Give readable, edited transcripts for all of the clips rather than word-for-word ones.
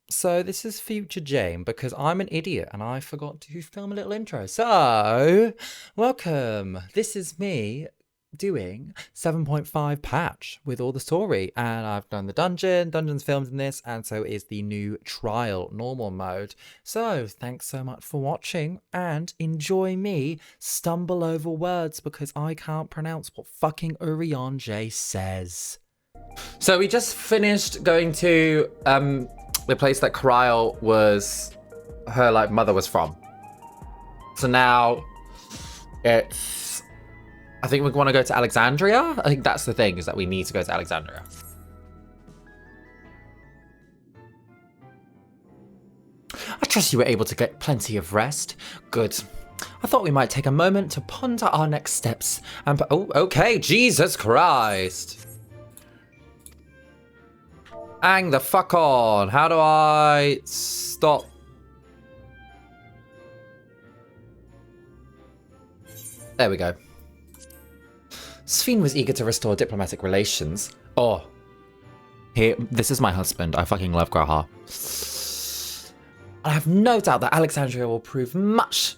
So this is future Jane because I'm an idiot and I forgot to film a little intro. So, welcome. This is me doing 7.5 patch with all the story, and I've done the dungeon's filmed in this, and so is the new trial normal mode. So thanks so much for watching and enjoy me stumble over words because I can't pronounce what fucking Urianger says. So we just finished going to the place that Kryl was, her like mother was from. So now it's, I think we want to go to Alexandria. I think that's the thing, is that we need to go to Alexandria. I trust you were able to get plenty of rest. Good. I thought we might take a moment to ponder our next steps and, oh, okay, Jesus Christ. Hang the fuck on. How do I stop? There we go. Sphene was eager to restore diplomatic relations. Oh. Here, this is my husband. I fucking love Graha. I have no doubt that Alexandria will prove much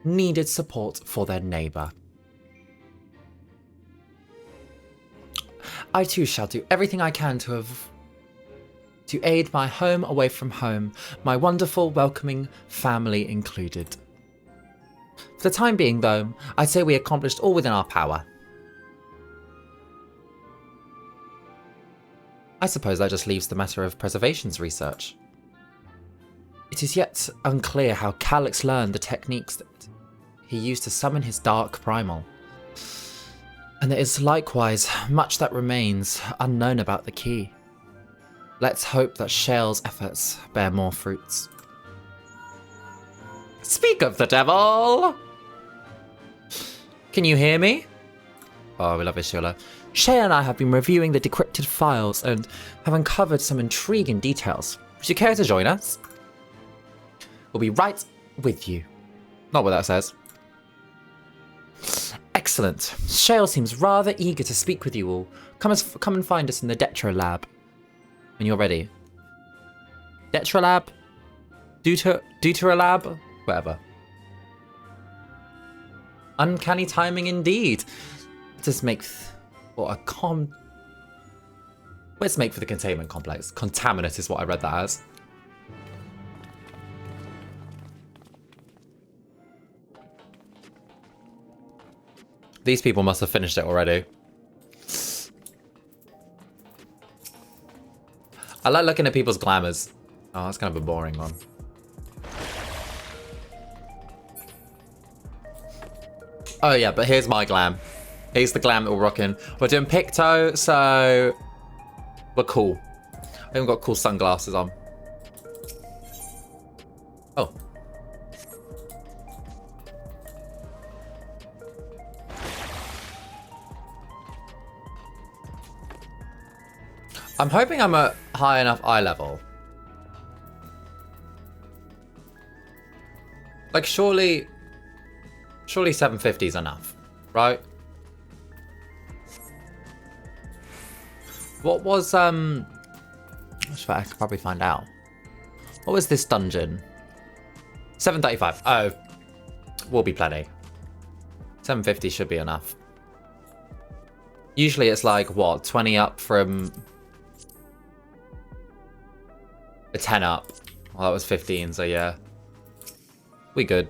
needed support for their neighbor. I too shall do everything I can to aid my home away from home, my wonderful, welcoming family included. For the time being, though, I'd say we accomplished all within our power. I suppose that just leaves the matter of preservation's research. It is yet unclear how Calyx learned the techniques that he used to summon his dark primal. And there is likewise much that remains unknown about the key. Let's hope that Shale's efforts bear more fruits. Speak of the devil! Can you hear me? Oh, we love Ishula. Shale and I have been reviewing the decrypted files and have uncovered some intriguing details. Would you care to join us? We'll be right with you. Not what that says. Excellent. Shale seems rather eager to speak with you all. Come and find us in the Detro Lab when you're ready. Detra Lab? Deutera Lab? Whatever. Uncanny timing indeed. Let's make Let's make for the containment complex. Contaminant is what I read that as. These people must have finished it already. I like looking at people's glamours. Oh, that's kind of a boring one. Oh yeah, but here's my glam. Here's the glam that we're rocking. We're doing Picto, so we're cool. I even got cool sunglasses on. Oh. I'm hoping I'm at high enough eye level. Like, surely 750 is enough, right? What was, I could probably find out. What was this dungeon? 735. Oh, will be plenty. 750 should be enough. Usually it's like, what, 20 up from a 10 up. Well, that was 15, so yeah. We good.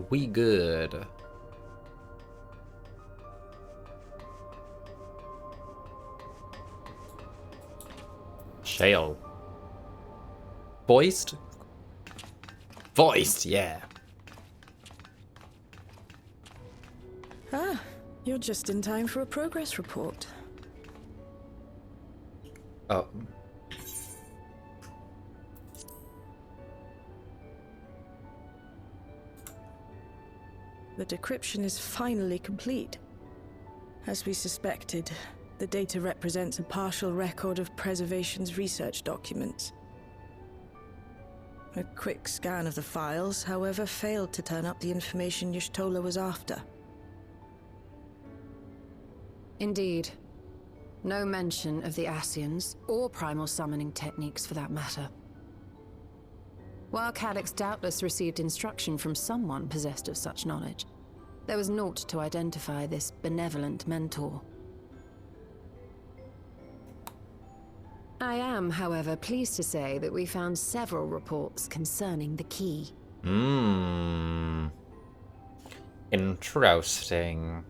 We good. Shale. Voiced? Voiced, yeah. Ah, you're just in time for a progress report. Oh. The decryption is finally complete. As we suspected, the data represents a partial record of Preservation's research documents. A quick scan of the files, however, failed to turn up the information Y'shtola was after. Indeed. No mention of the Ascians, or primal summoning techniques for that matter. While Calyx doubtless received instruction from someone possessed of such knowledge, there was naught to identify this benevolent mentor. I am, however, pleased to say that we found several reports concerning the key. Interesting.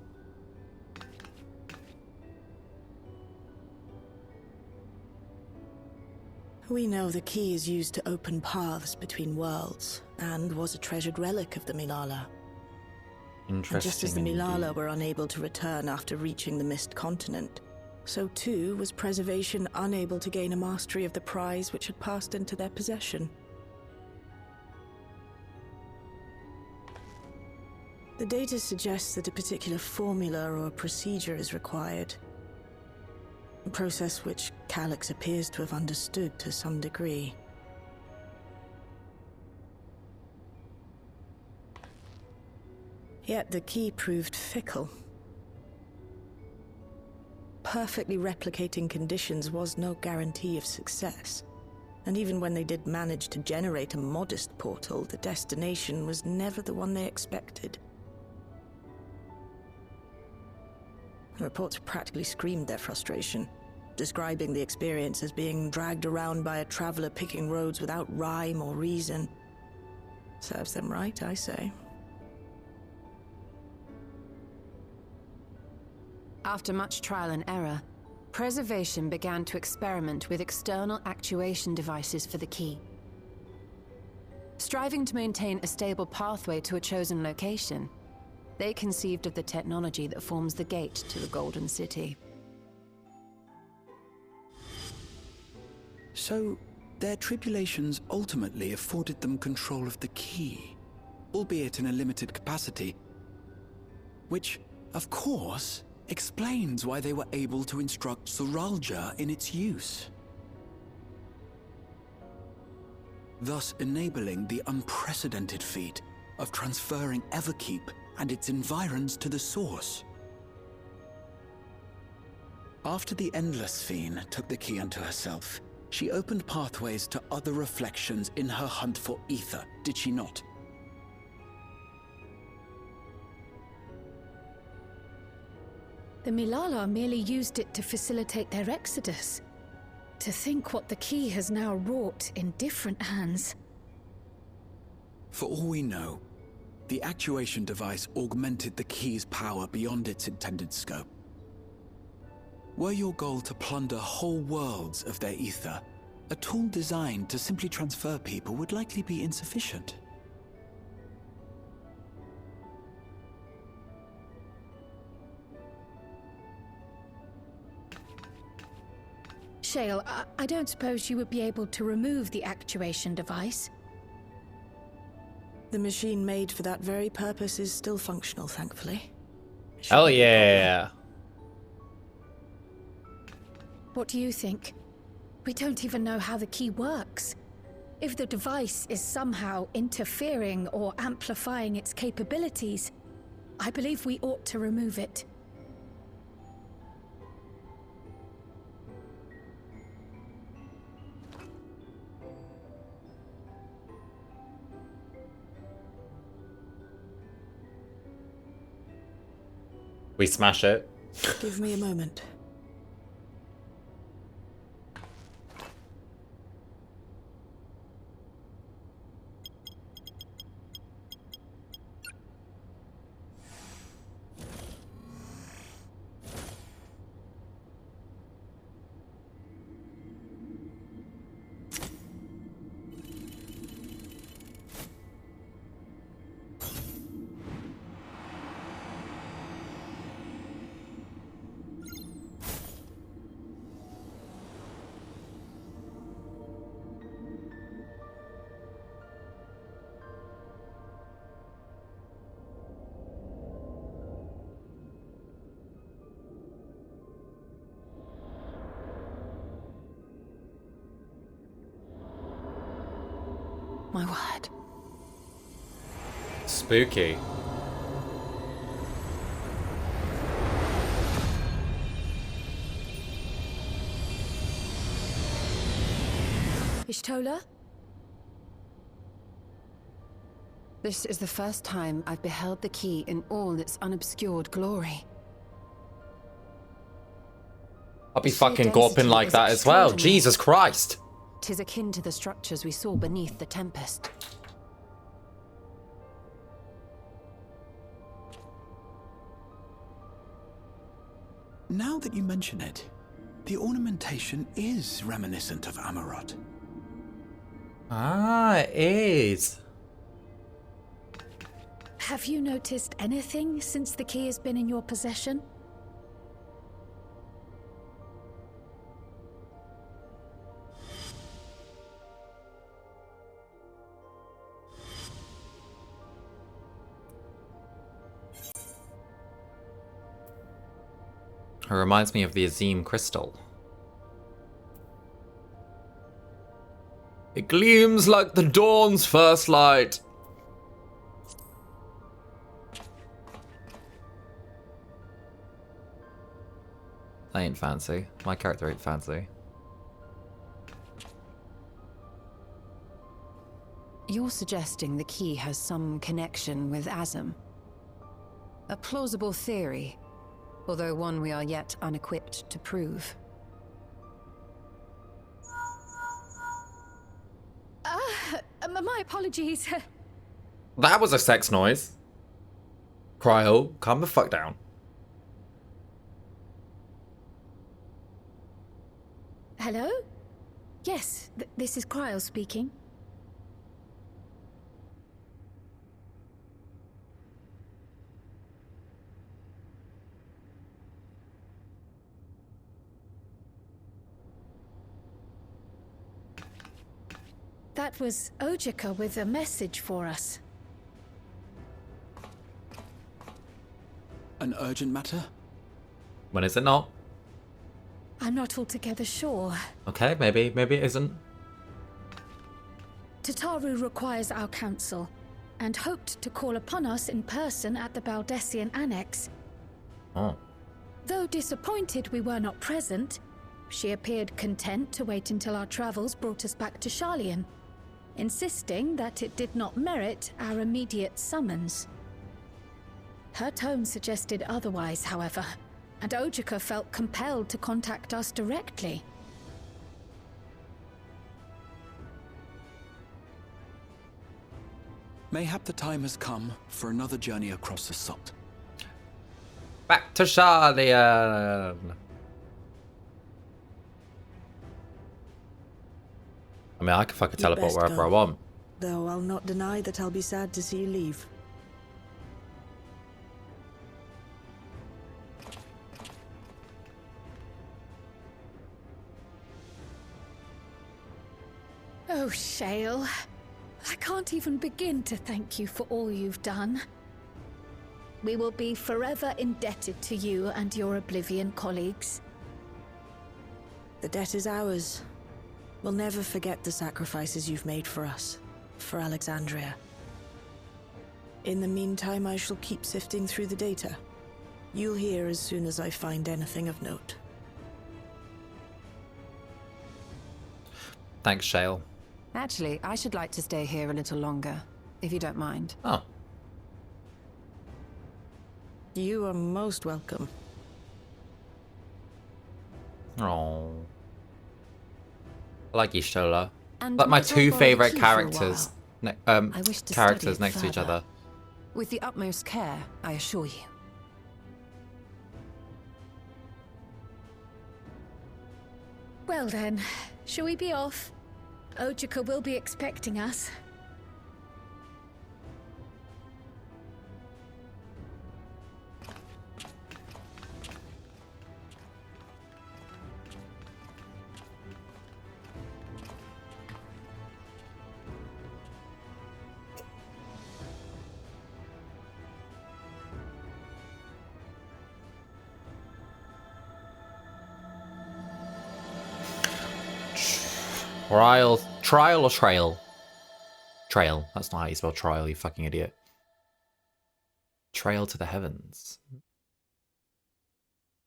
We know the key is used to open paths between worlds, and was a treasured relic of the Milala. Interesting. And just as the Milala indeed. were unable to return after reaching the Mist Continent, so too was Preservation unable to gain a mastery of the prize which had passed into their possession. The data suggests that a particular formula or procedure is required. A process which Calyx appears to have understood to some degree. Yet the key proved fickle. Perfectly replicating conditions was no guarantee of success. And even when they did manage to generate a modest portal, the destination was never the one they expected. The reports practically screamed their frustration, describing the experience as being dragged around by a traveler picking roads without rhyme or reason. Serves them right, I say. After much trial and error, Preservation began to experiment with external actuation devices for the key. Striving to maintain a stable pathway to a chosen location, they conceived of the technology that forms the gate to the Golden City. So, their tribulations ultimately afforded them control of the key, albeit in a limited capacity, which, of course, explains why they were able to instruct Zoralja in its use, thus enabling the unprecedented feat of transferring Everkeep and its environs to the source. After the Endless Fiend took the key unto herself, she opened pathways to other reflections in her hunt for ether, did she not? The Milala merely used it to facilitate their exodus. To think what the key has now wrought in different hands. For all we know, the actuation device augmented the key's power beyond its intended scope. Were your goal to plunder whole worlds of their ether, a tool designed to simply transfer people would likely be insufficient. Shale, I don't suppose you would be able to remove the actuation device? The machine made for that very purpose is still functional, thankfully. Hell yeah. What do you think? We don't even know how the key works. If the device is somehow interfering or amplifying its capabilities, I believe we ought to remove it. We smash it. Give me a moment. My word. Spooky. Ishtola? This is the first time I've beheld the key in all its unobscured glory. I'll be The sheer fucking gawping density like is that as well. extraordinary. Jesus Christ. 'Tis akin to the structures we saw beneath the Tempest. Now that you mention it, the ornamentation is reminiscent of Amarot. Ah, it is. Have you noticed anything since the key has been in your possession? It reminds me of the Azim crystal. It gleams like the dawn's first light. I ain't fancy. My character ain't fancy. You're suggesting the key has some connection with Azim. A plausible theory, although one we are yet unequipped to prove. My apologies. That was a sex noise. Cryo, calm the fuck down. Hello? Yes, this is Cryo speaking. That was Ojika with a message for us. An urgent matter? When is it not? I'm not altogether sure. Okay, maybe it isn't. Tataru requires our counsel, and hoped to call upon us in person at the Baldessian Annex. Oh. Though disappointed we were not present, she appeared content to wait until our travels brought us back to Sharlayan, insisting that it did not merit our immediate summons. Her tone suggested otherwise, however, and Ojika felt compelled to contact us directly. Mayhap the time has come for another journey across the Salt. Back to Sharlayan. I mean, I can fucking You'd teleport best wherever go. I want. Though I'll not deny that I'll be sad to see you leave. Oh, Shale. I can't even begin to thank you for all you've done. We will be forever indebted to you and your Oblivion colleagues. The debt is ours. We'll never forget the sacrifices you've made for us, for Alexandria. In the meantime, I shall keep sifting through the data. You'll hear as soon as I find anything of note. Thanks, Shale. Actually, I should like to stay here a little longer, if you don't mind. Oh. You are most welcome. Oh. I like Ishtola. And Like my might I two borrow the favourite key for a characters. I wish to Characters study it next to each further. other. With the utmost care, I assure you. Well then, shall we be off? Ojika will be expecting us. Trial or trail? Trail. That's not how you spell trial, you fucking idiot. Trail to the heavens.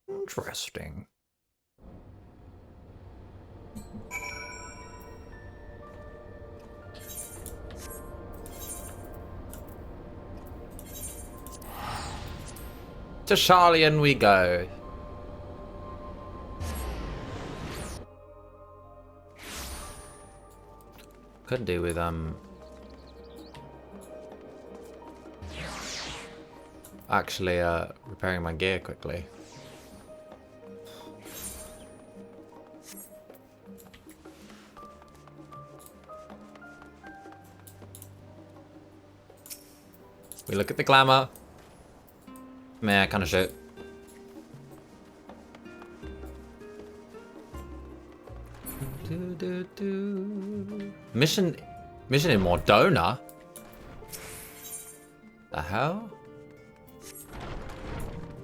Interesting. To Charlian we go. Couldn't do with actually repairing my gear quickly. We look at the glamour. Meh, kind of shit. Mission in Mordona? The hell?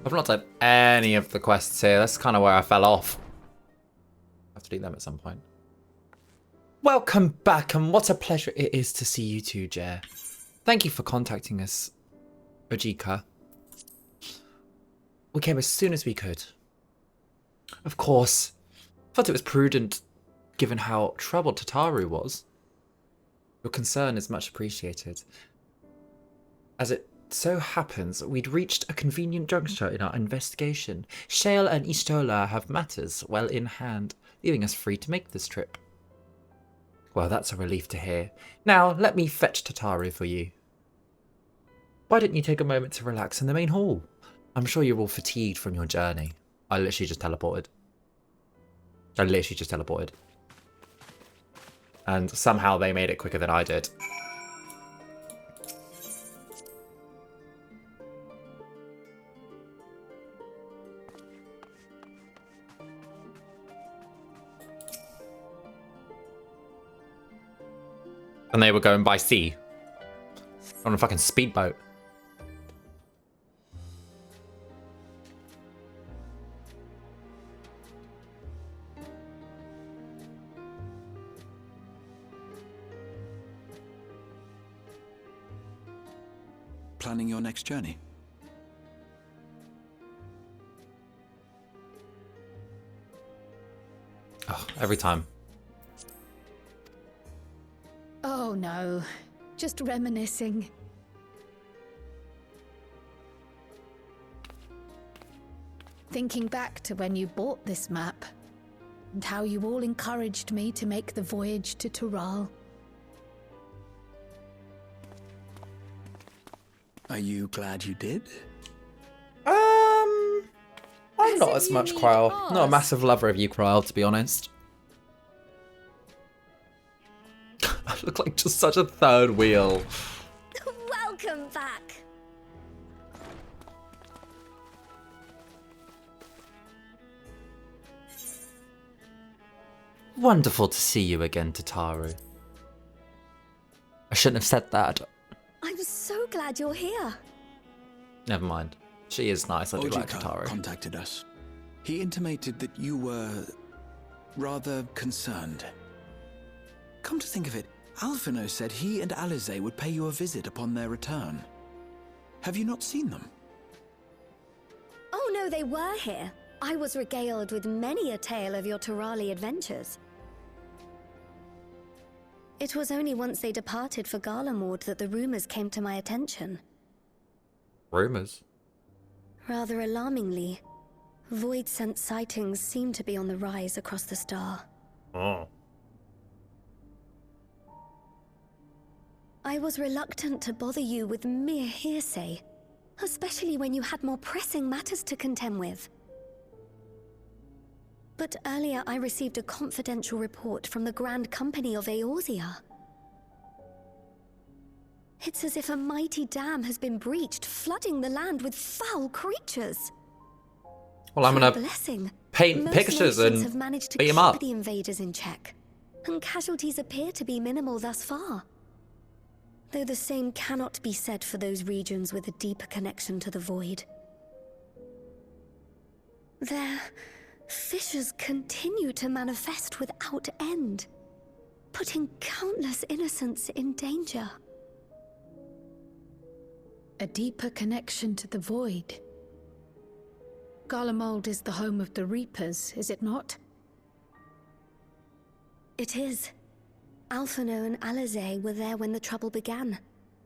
I've not done any of the quests here. That's kind of where I fell off. I have to do them at some point. Welcome back, and what a pleasure it is to see you too, Jer. Thank you for contacting us, Ojika. We came as soon as we could. Of course, thought it was prudent, given how troubled Tataru was. Your concern is much appreciated. As it so happens, we'd reached a convenient juncture in our investigation. Shale and Ishtola have matters well in hand, leaving us free to make this trip. Well, that's a relief to hear. Now, let me fetch Tataru for you. Why don't you take a moment to relax in the main hall? I'm sure you're all fatigued from your journey. I literally just teleported. And somehow they made it quicker than I did. And they were going by sea. On a fucking speedboat. Planning your next journey? Oh, every time. Oh no, just reminiscing. Thinking back to when you bought this map, and how you all encouraged me to make the voyage to Tural. Are you glad you did? I'm not as much Kryl. Not a massive lover of you, Kryl, to be honest. I look like just such a third wheel. Welcome back. Wonderful to see you again, Tataru. I shouldn't have said that. I'm so glad you're here. Never mind. She is nice. I do like Ojika Tataru. contacted us. He intimated that you were rather concerned. Come to think of it, Alphino said he and Alize would pay you a visit upon their return. Have you not seen them? Oh no, they were here. I was regaled with many a tale of your Turali adventures. It was only once they departed for Garlemord that the rumors came to my attention. Rumors? Rather alarmingly, void-sent sightings seem to be on the rise across the star. Oh. I was reluctant to bother you with mere hearsay, especially when you had more pressing matters to contend with. But earlier I received a confidential report from the Grand Company of Eorzea. It's as if a mighty dam has been breached, flooding the land with foul creatures. Well, I'm For a gonna blessing, paint most pictures nations and have managed to beat 'em keep up. the invaders in check, and casualties appear to be minimal thus far. Though the same cannot be said for those regions with a deeper connection to the void. Their fissures continue to manifest without end. putting countless innocents in danger. A deeper connection to the void. Garlemald is the home of the Reapers, is it not? It is. Alphino and Alizé were there when the trouble began,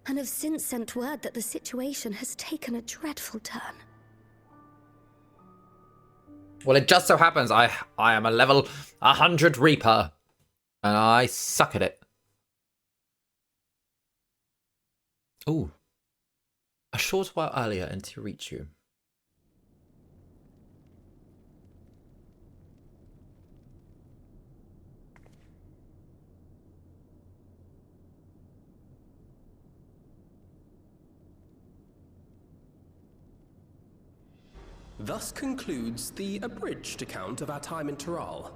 and have since sent word that the situation has taken a dreadful turn. Well, it just so happens I am a level 100 Reaper, and I suck at it. Ooh. A short while earlier and to reach you. Thus concludes the abridged account of our time in Taral.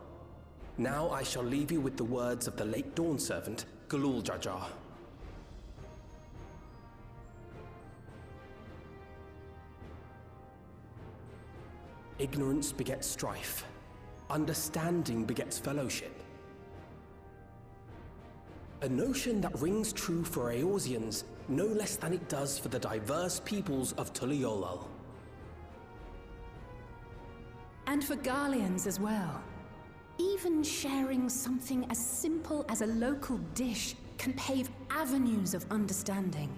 Now I shall leave you with the words of the late Dawn Servant, Galul Jajar. Ignorance begets strife. Understanding begets fellowship. A notion that rings true for Eorzeans no less than it does for the diverse peoples of Tuliolal. And for Garleans as well. Even sharing something as simple as a local dish can pave avenues of understanding.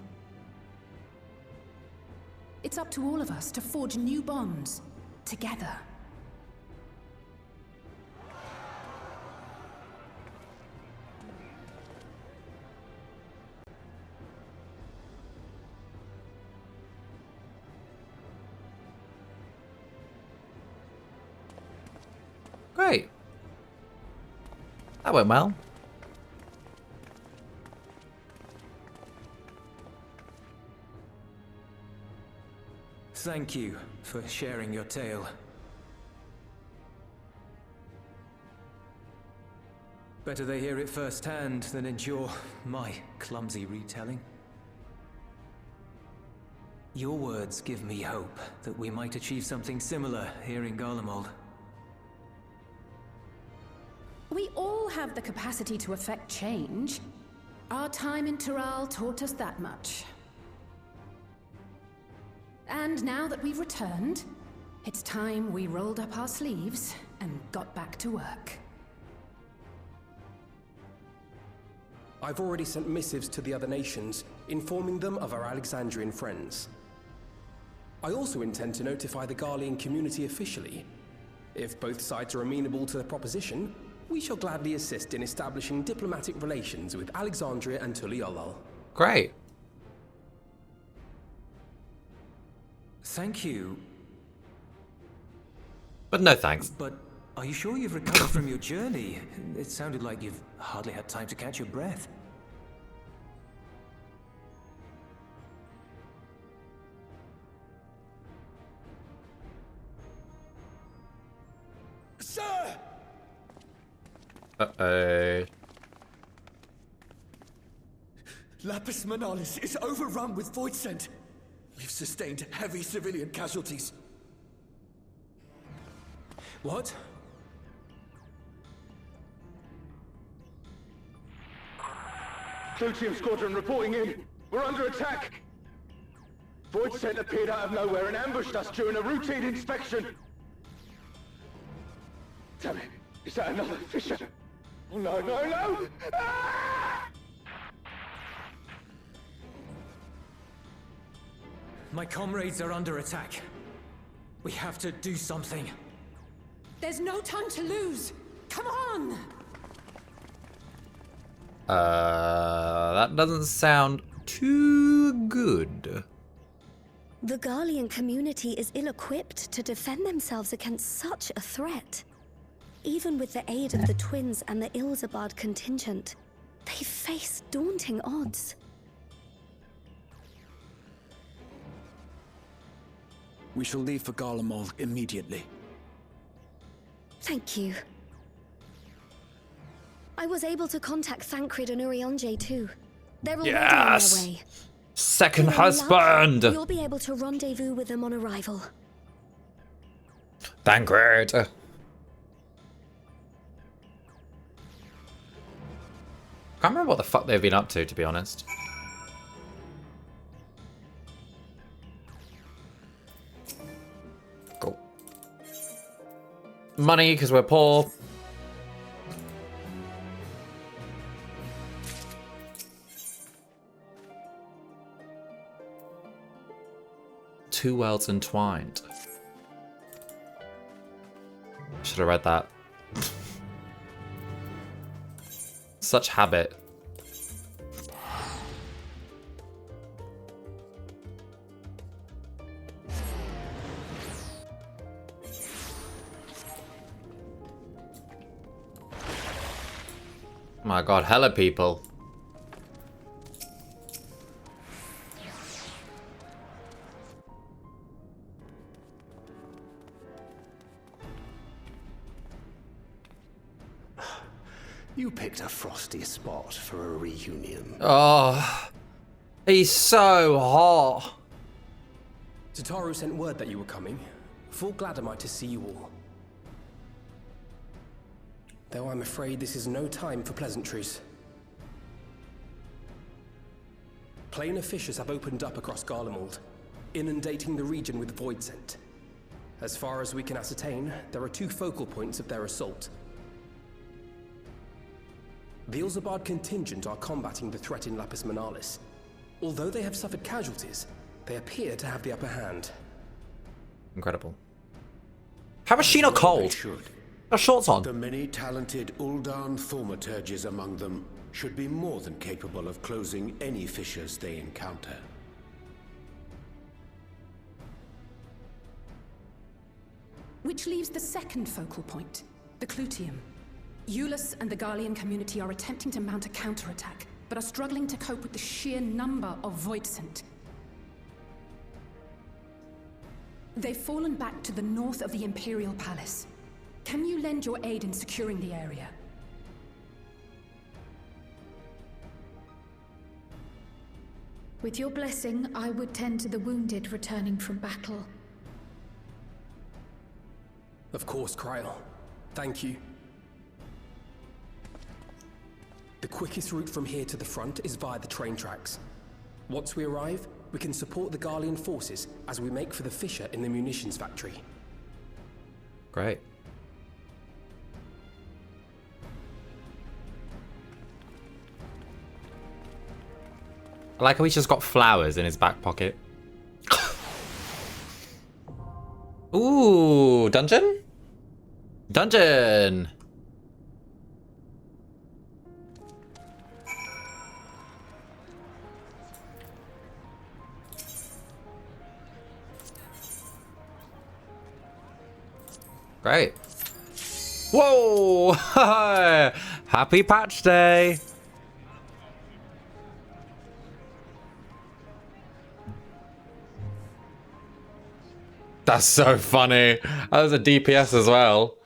It's up to all of us to forge new bonds, together. Great. That went well. Thank you for sharing your tale. Better they hear it firsthand than endure my clumsy retelling. Your words give me hope that we might achieve something similar here in Garlemald. We all have the capacity to affect change. Our time in Taral taught us that much. And now that we've returned, it's time we rolled up our sleeves and got back to work. I've already sent missives to the other nations, informing them of our Alexandrian friends. I also intend to notify the Garlean community officially. If both sides are amenable to the proposition, we shall gladly assist in establishing diplomatic relations with Alexandria and Tuliolal. Great. Thank you. But no thanks. But are you sure you've recovered from your journey? It sounded like you've hardly had time to catch your breath. Sir! Uh-oh. Lapis Manalis is overrun with void scent. We've sustained heavy civilian casualties. What? Clutium Squadron reporting in. We're under attack. Void scent appeared out of nowhere and ambushed us during a routine inspection. Damn it. Is that another fisher? Oh, no, no, no! Ah! My comrades are under attack. We have to do something. There's no time to lose! Come on! That doesn't sound too good. The Garlean community is ill-equipped to defend themselves against such a threat. Even with the aid of the twins and the Ilzabard contingent, they face daunting odds. We shall leave for Garlemald immediately. Thank you. I was able to contact Thancred and Urianger too. They're already on their way. Second With any luck, husband! You'll be able to rendezvous with them on arrival. Thancred! can't remember what the fuck they've been up to be honest. Cool. Money, because we're poor. Two worlds entwined. Should have read that. Such habit. My god, hella people. You picked a frosty spot for a reunion. Oh, he's so hot. Tataru sent word that you were coming. Full glad am I to see you all. Though I'm afraid this is no time for pleasantries. Planar fissures have opened up across Garlemald, inundating the region with void scent. As far as we can ascertain, there are two focal points of their assault. The Ilzabard contingent are combating the threat in Lapis Manalis. Although they have suffered casualties, they appear to have the upper hand. Incredible. How is she not cold? Her shorts on. The many talented Uldan thaumaturges among them should be more than capable of closing any fissures they encounter. Which leaves the second focal point, the Clutium. Eulus and the Garlean community are attempting to mount a counterattack, but are struggling to cope with the sheer number of voidsent. They've fallen back to the north of the Imperial Palace. Can you lend your aid in securing the area? With your blessing, I would tend to the wounded returning from battle. Of course, Kryl. Thank you. The quickest route from here to the front is via the train tracks. Once we arrive, we can support the Garlean forces as we make for the fissure in the munitions factory. Great. I like how he's just got flowers in his back pocket. Ooh, dungeon? Dungeon! Great. Whoa! Happy patch day! That's so funny. That was a DPS as well.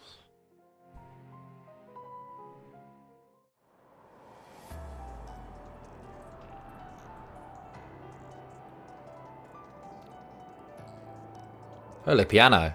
Holy piano.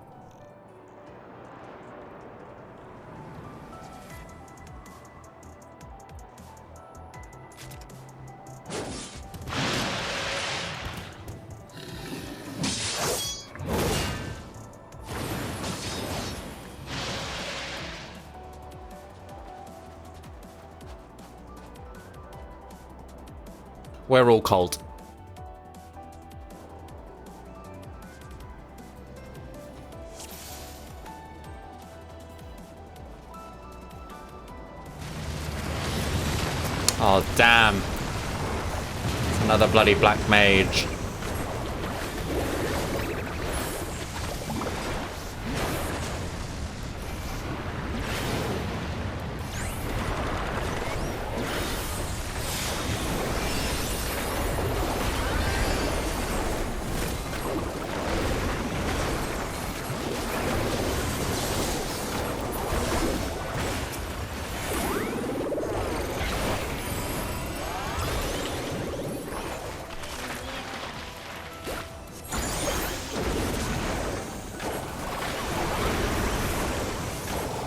We're all cold. Oh, damn. It's another bloody black mage.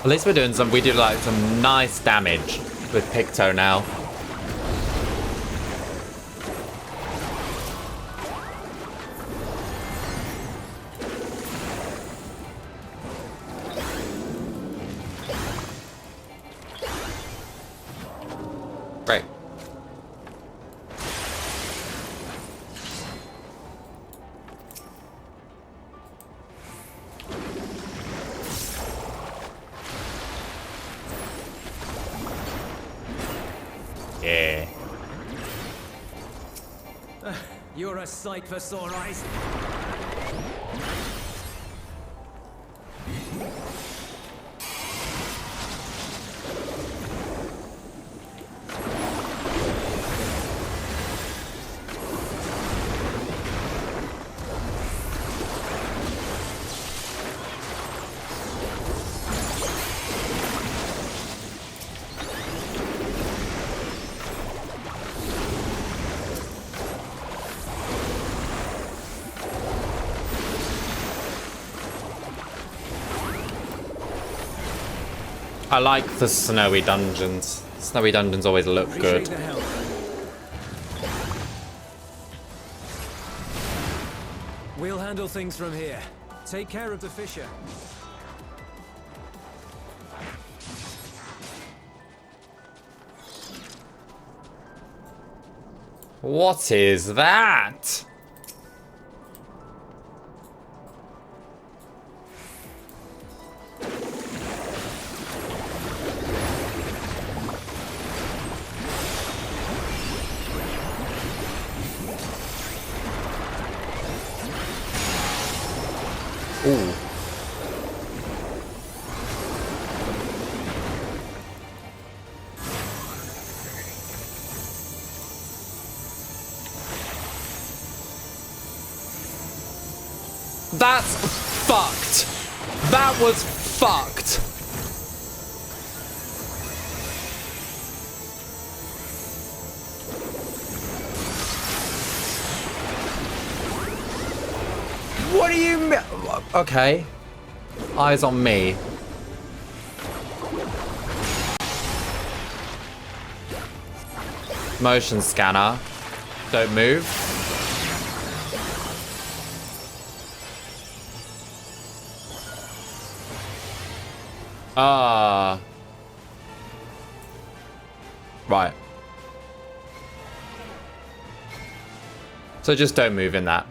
At least we're doing some, we do like some nice damage with Picto now. You're a sight for sore eyes. I like the snowy dungeons. Snowy dungeons always look good. We'll handle things from here. Take care of the fissure. What is that? Ooh. That's fucked. That was fucked. What do you mean? Okay. Eyes on me. Motion scanner. Don't move. Right. So just don't move in that.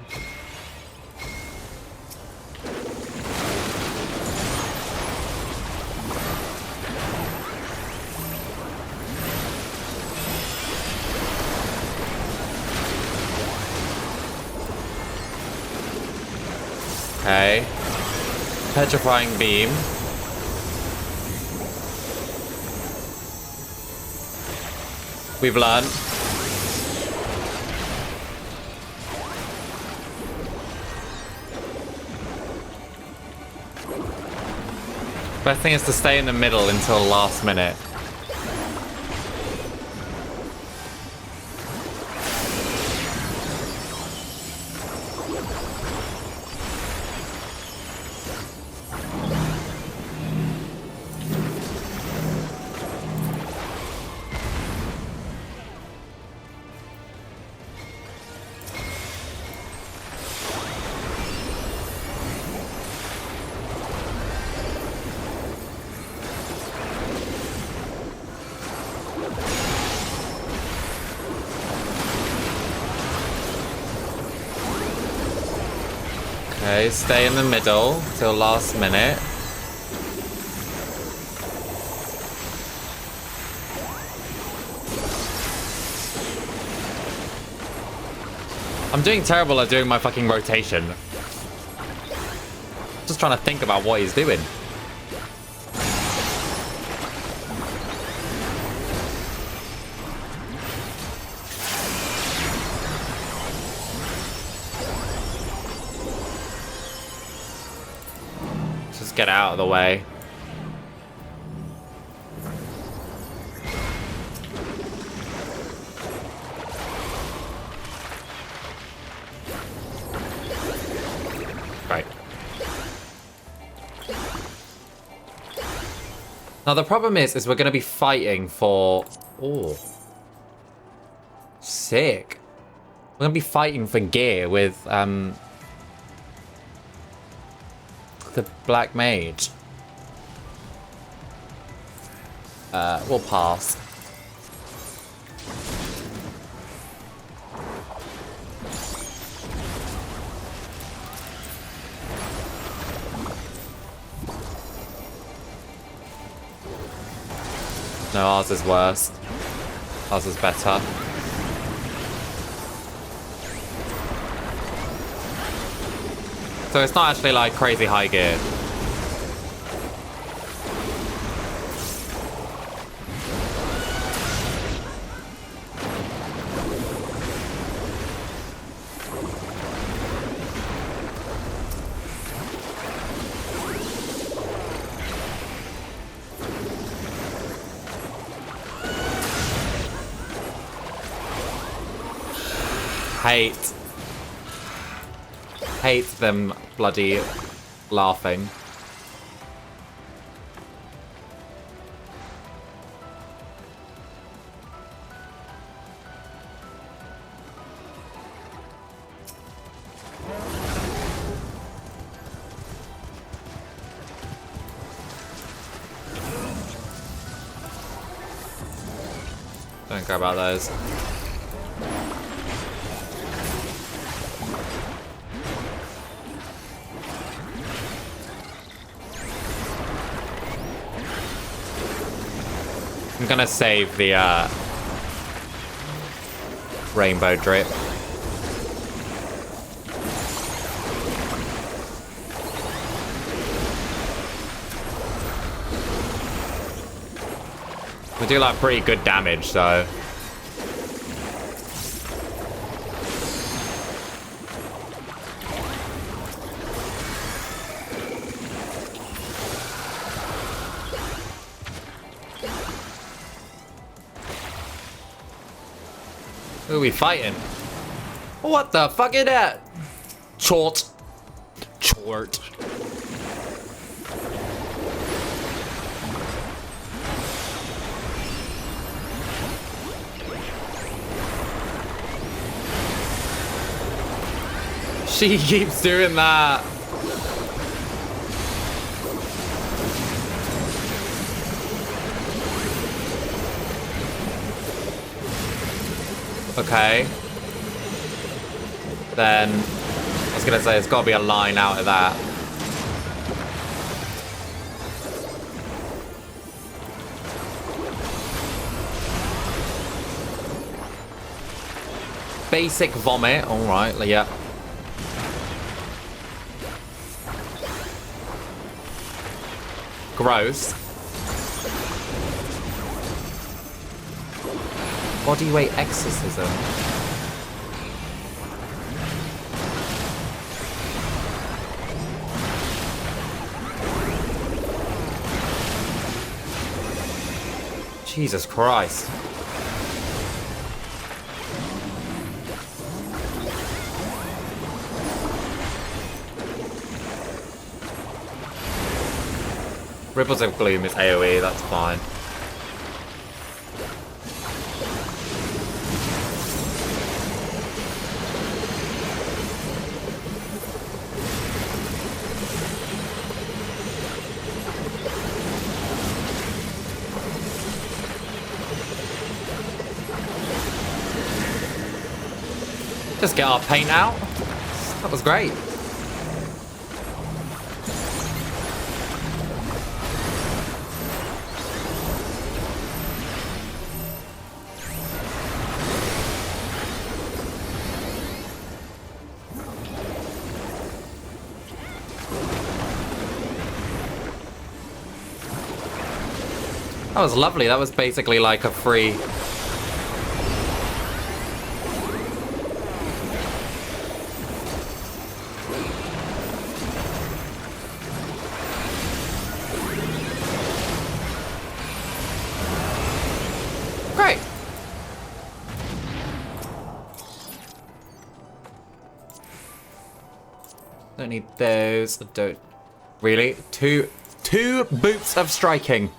Okay. Petrifying beam. We've learned. Best thing is to stay in the middle until last minute. Okay, stay in the middle till last minute. I'm doing terrible at doing my fucking rotation. Just trying to think about what he's doing. Just get out of the way. Right. Now the problem is we're going to be fighting for... Oh. Sick. We're going to be fighting for gear with, the Black Mage. We'll pass. No, ours is worse. Ours is better. So it's not actually like crazy high gear. Hate them bloody laughing. Don't care about those. I'm gonna save the rainbow drip. We do like pretty good damage, so. Who are we fighting? What the fuck is that? Chort. She keeps doing that. Okay. Then, I was gonna say, there's gotta be a line out of that. Basic vomit, alright, yeah. Gross. Bodyweight exorcism. Jesus Christ. Ripples of Gloom is AoE, that's fine. Just get our paint out. That was great. That was lovely. That was basically like a free... Great. Don't need those. I don't... Really? Two boots of striking.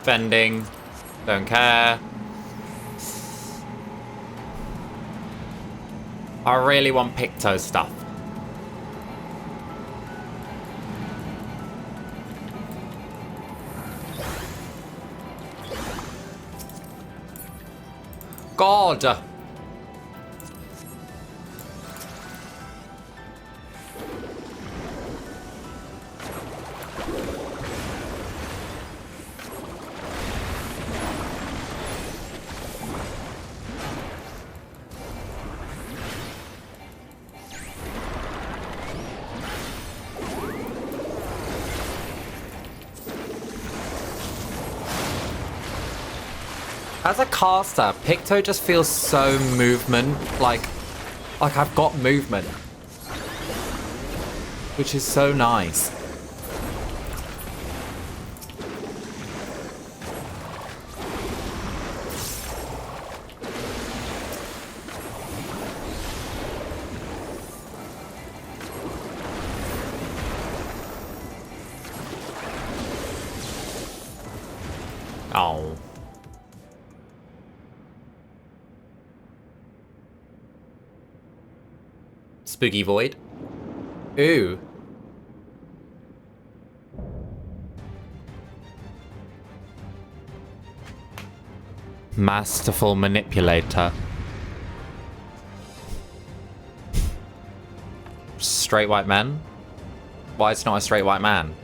Defending. Don't care. I really want Picto stuff. God! As a caster, Picto just feels so movement, like I've got movement, which is so nice. Oh. Spooky Void. Ooh. Masterful Manipulator. Straight white man? Why it's not a straight white man?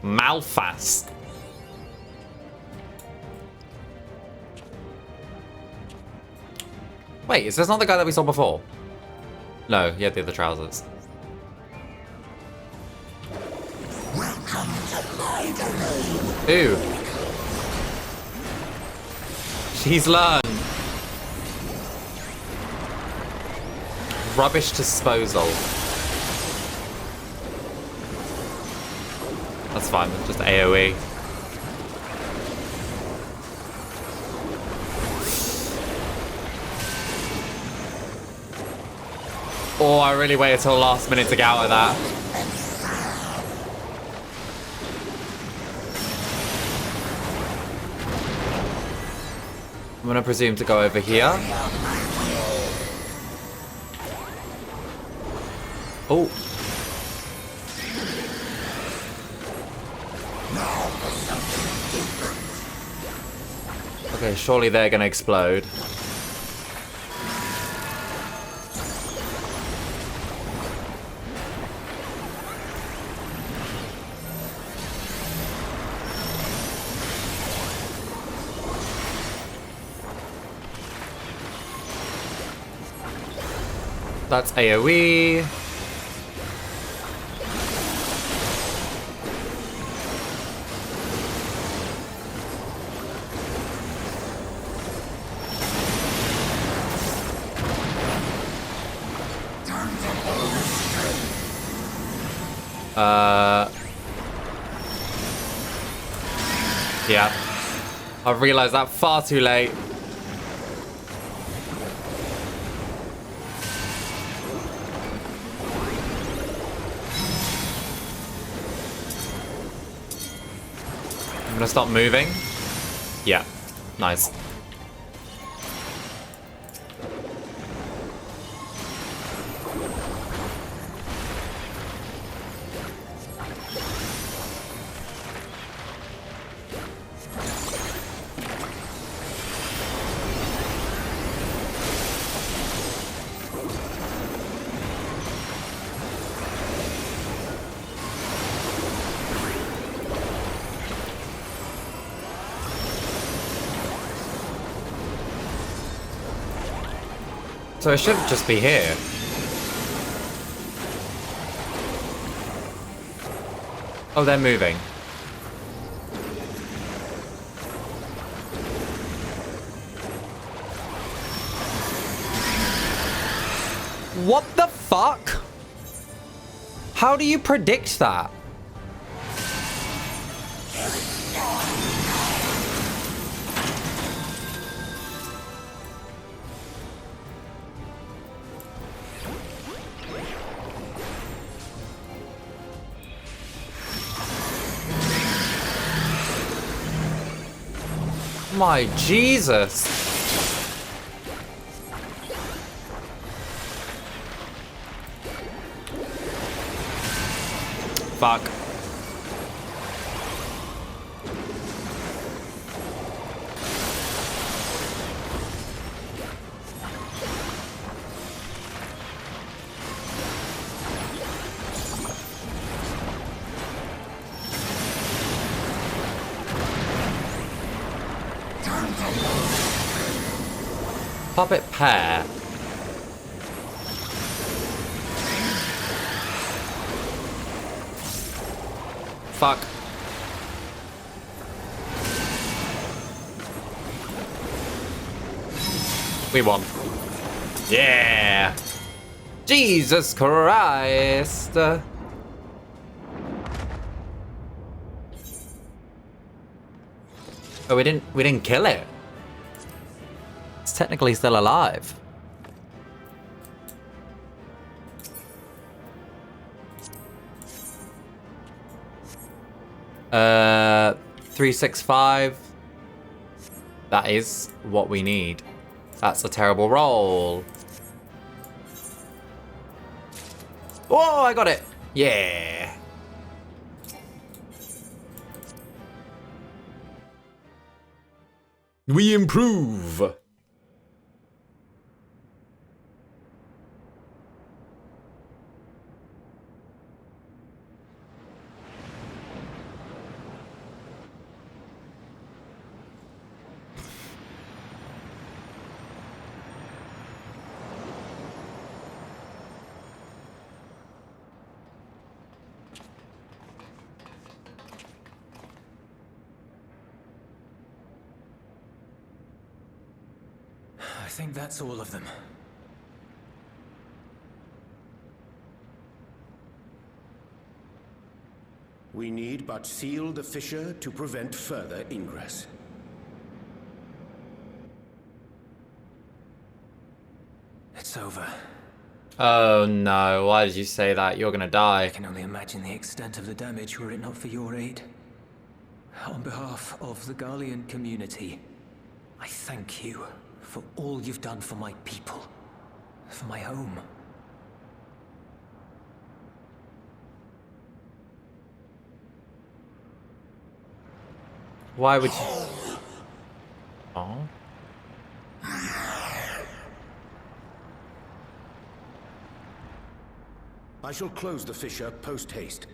Malfast. Wait, is this not the guy that we saw before? No, he had the other trousers. Ooh. She's learned. Rubbish disposal. That's fine, just AoE. Oh, I really waited till the last minute to get out of that. I'm gonna presume to go over here. Oh. Okay, surely they're gonna explode. That's AoE. Yeah. I've realized that far too late. I'm gonna stop moving. Yeah. Nice. So it should just be here. Oh, they're moving. What the fuck? How do you predict that? my Jesus. Fuck. Puppet pair. Fuck. We won. Yeah. Jesus Christ. Oh, we didn't kill it. It's technically still alive. Uh, 365. That is what we need. That's a terrible roll. Oh, I got it. Yeah. We improve. I think that's all of them. We need but seal the fissure to prevent further ingress. It's over. Oh no, why did you say that? You're gonna die. I can only imagine the extent of the damage were it not for your aid. On behalf of the Garlean community, I thank you for all you've done for my people, for my home. Why would you? Oh. I shall close the fissure post-haste.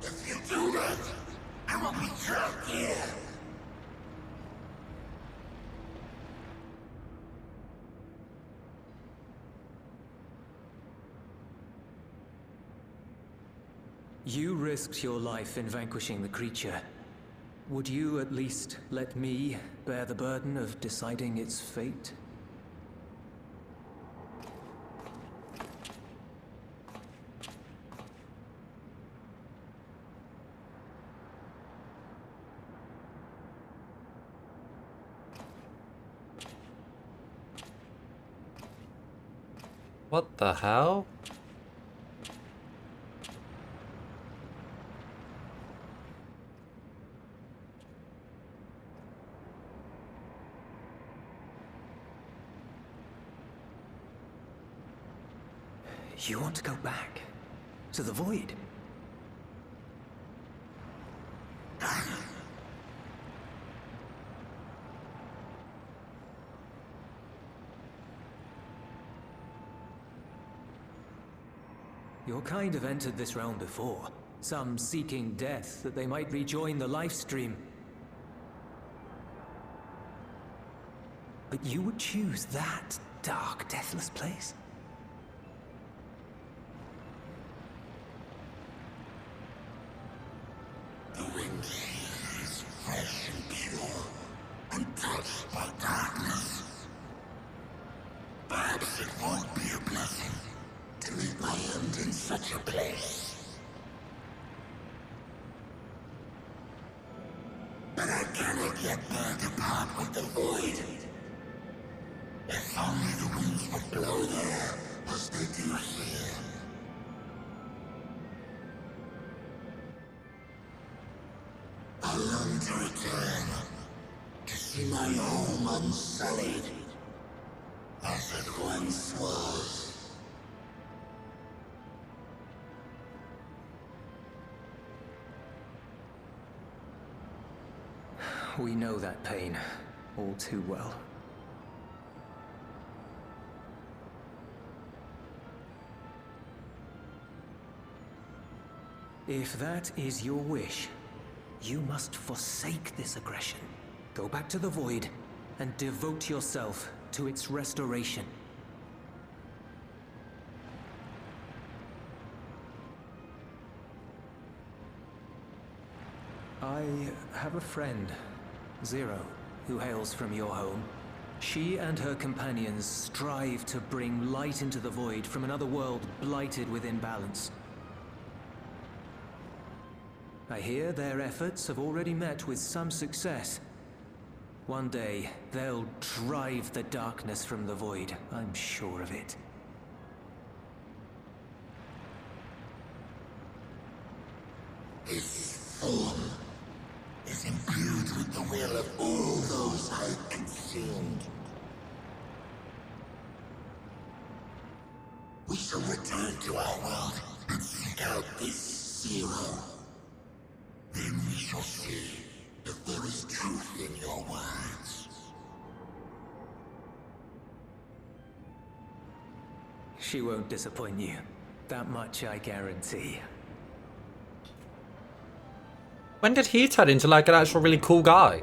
If you do that, I will be trapped here. You risked your life in vanquishing the creature. Would you at least let me bear the burden of deciding its fate? What the hell? You want to go back? To the void? Your kind have entered this realm before. Some seeking death that they might rejoin the life stream. But you would choose that dark, deathless place? The wind is fresh and pure, untouched by darkness. Perhaps it won't be a blessing to meet my end in such a place. But I cannot yet bear to part with the void. If only the winds would blow there, as they do here. I long to return, to see my home unsullied, as it once was. We know that pain all too well. If that is your wish, you must forsake this aggression. Go back to the Void and devote yourself to its restoration. I have a friend, Zero, who hails from your home. She and her companions strive to bring light into the Void from another world blighted with imbalance. I hear their efforts have already met with some success. One day, they'll drive the darkness from the Void, I'm sure of it. This form is imbued with the will of all those I consumed. We shall return to our world and seek out this Zero. Then we shall see if there is truth in your words. She won't disappoint you. That much I guarantee. When did he turn into like an actual really cool guy?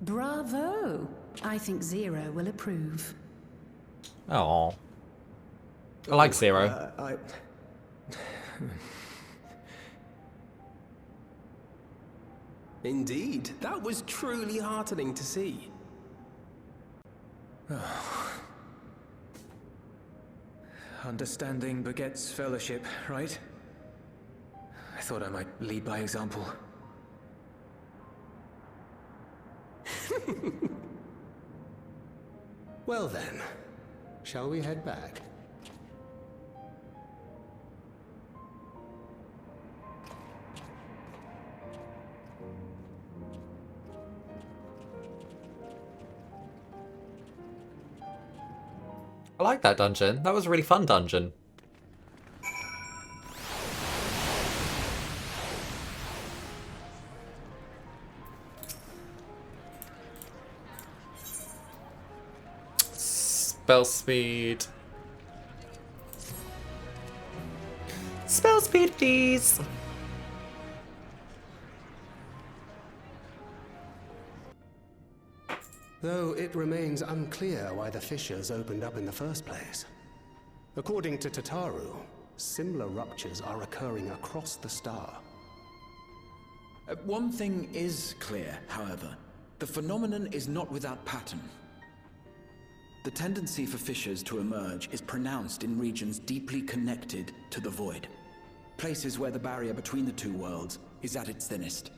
Bravo! I think Zero will approve. Oh, I like Zero. Indeed, that was truly heartening to see. Understanding begets fellowship, right? I thought I might lead by example. Well then, shall we head back? I like that dungeon. That was a really fun dungeon. Spell speed. Spell speed, please. Though it remains unclear why the fissures opened up in the first place. According to Tataru, similar ruptures are occurring across the star. One thing is clear, however. The phenomenon is not without pattern. The tendency for fissures to emerge is pronounced in regions deeply connected to the Void. Places where the barrier between the two worlds is at its thinnest.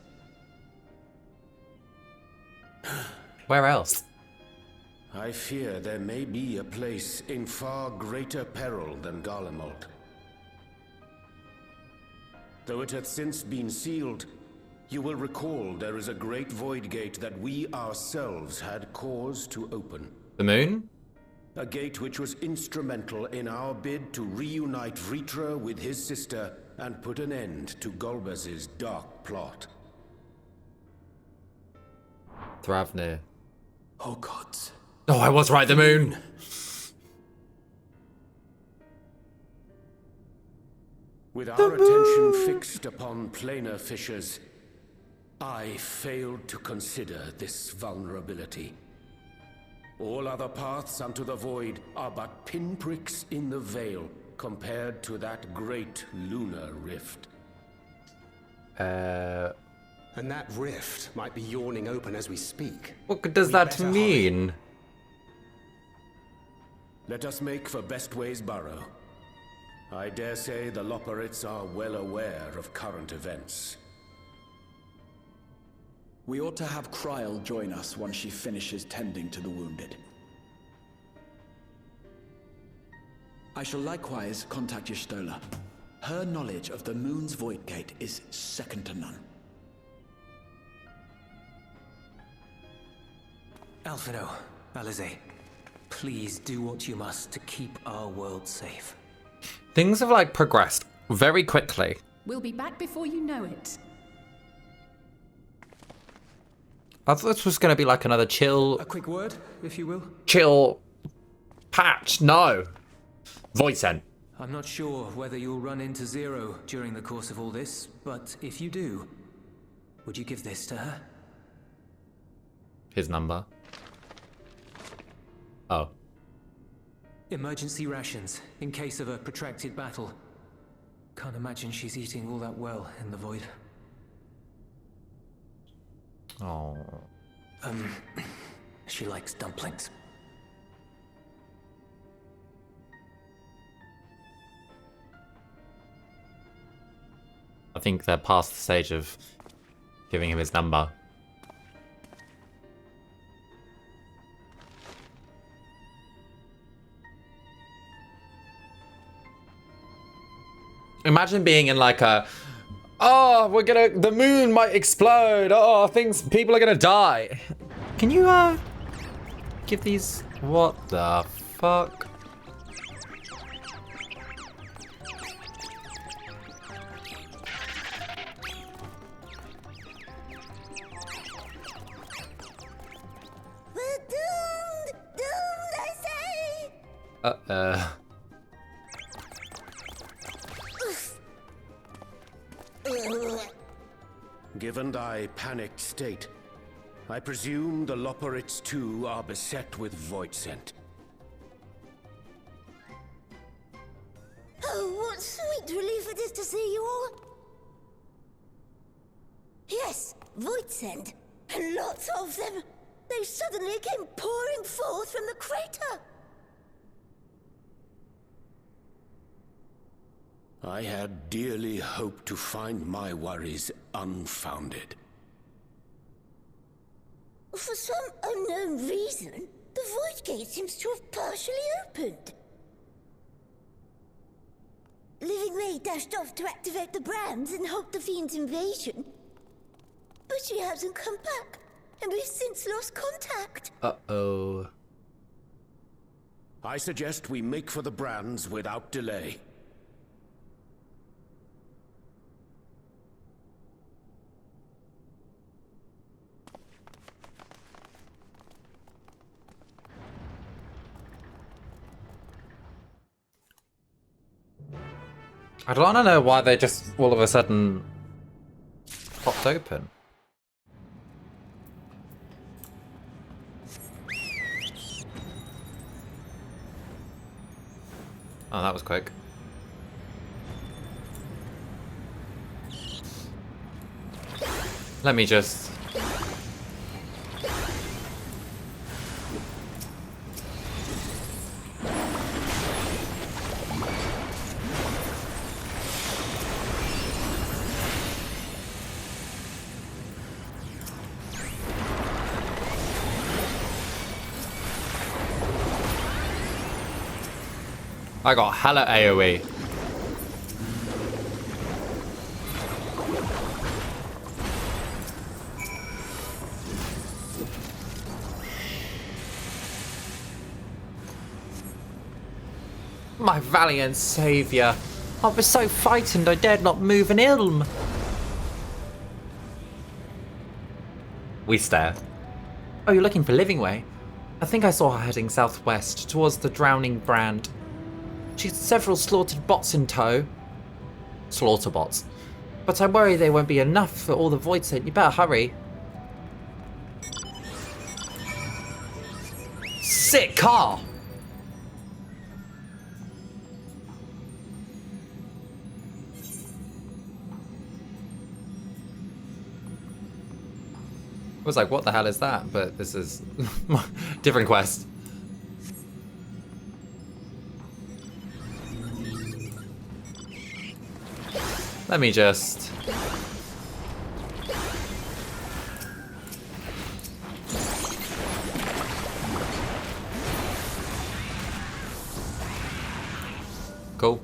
Where else? I fear there may be a place in far greater peril than Garlemald. Though it hath since been sealed, you will recall there is a great void gate that we ourselves had cause to open. The moon? A gate which was instrumental in our bid to reunite Vritra with his sister and put an end to Golbez's dark plot. Thravnir. Oh gods. Oh, I was right, the moon! With our attention fixed upon planar fissures, I failed to consider this vulnerability. All other paths unto the void are but pinpricks in the veil compared to that great lunar rift. And that rift might be yawning open as we speak. What does that mean? Let us make for Bestway's burrow. I dare say the Loporrits are well aware of current events. We ought to have Kryl join us once she finishes tending to the wounded. I shall likewise contact Y'shtola. Her knowledge of the Moon's Void Gate is second to none. Alphino, Alize, please do what you must to keep our world safe. Things have like progressed very quickly. We'll be back before you know it. I thought this was going to be like another chill... A quick word, if you will. Chill patch. No. Void Sent. I'm not sure whether you'll run into Zero during the course of all this, but if you do, would you give this to her? His number. Oh. Emergency rations, in case of a protracted battle. Can't imagine she's eating all that well in the void. Oh. She likes dumplings. I think they're past the stage of giving him his number. Imagine being in like a, oh, the moon might explode. Oh, people are gonna die. Can you, give these, what the fuck? We're doomed! Doomed, I say! Given thy panicked state, I presume the Loporrits too are beset with Void Scent. Oh, what sweet relief it is to see you all! Yes, Void Scent, and lots of them. They suddenly came pouring forth from the crater. I had dearly hoped to find my worries unfounded. For some unknown reason, the Void Gate seems to have partially opened. Living Ray dashed off to activate the brands and halt the Fiend's invasion. But she hasn't come back, and we've since lost contact. Uh-oh. I suggest we make for the brands without delay. I don't want to know why they just all of a sudden popped open. Oh, that was quick. Let me just... I got hella AoE. My valiant saviour. I was so frightened I dared not move an ilm. We stare. Oh, you're looking for Living Way? I think I saw her heading southwest, towards the Drowning Brand. She has several slaughtered bots in tow. Slaughter bots. But I worry they won't be enough for all the Void Scent. You better hurry. sick car! I was like, what the hell is that? But this is different quest. Let me just... Cool.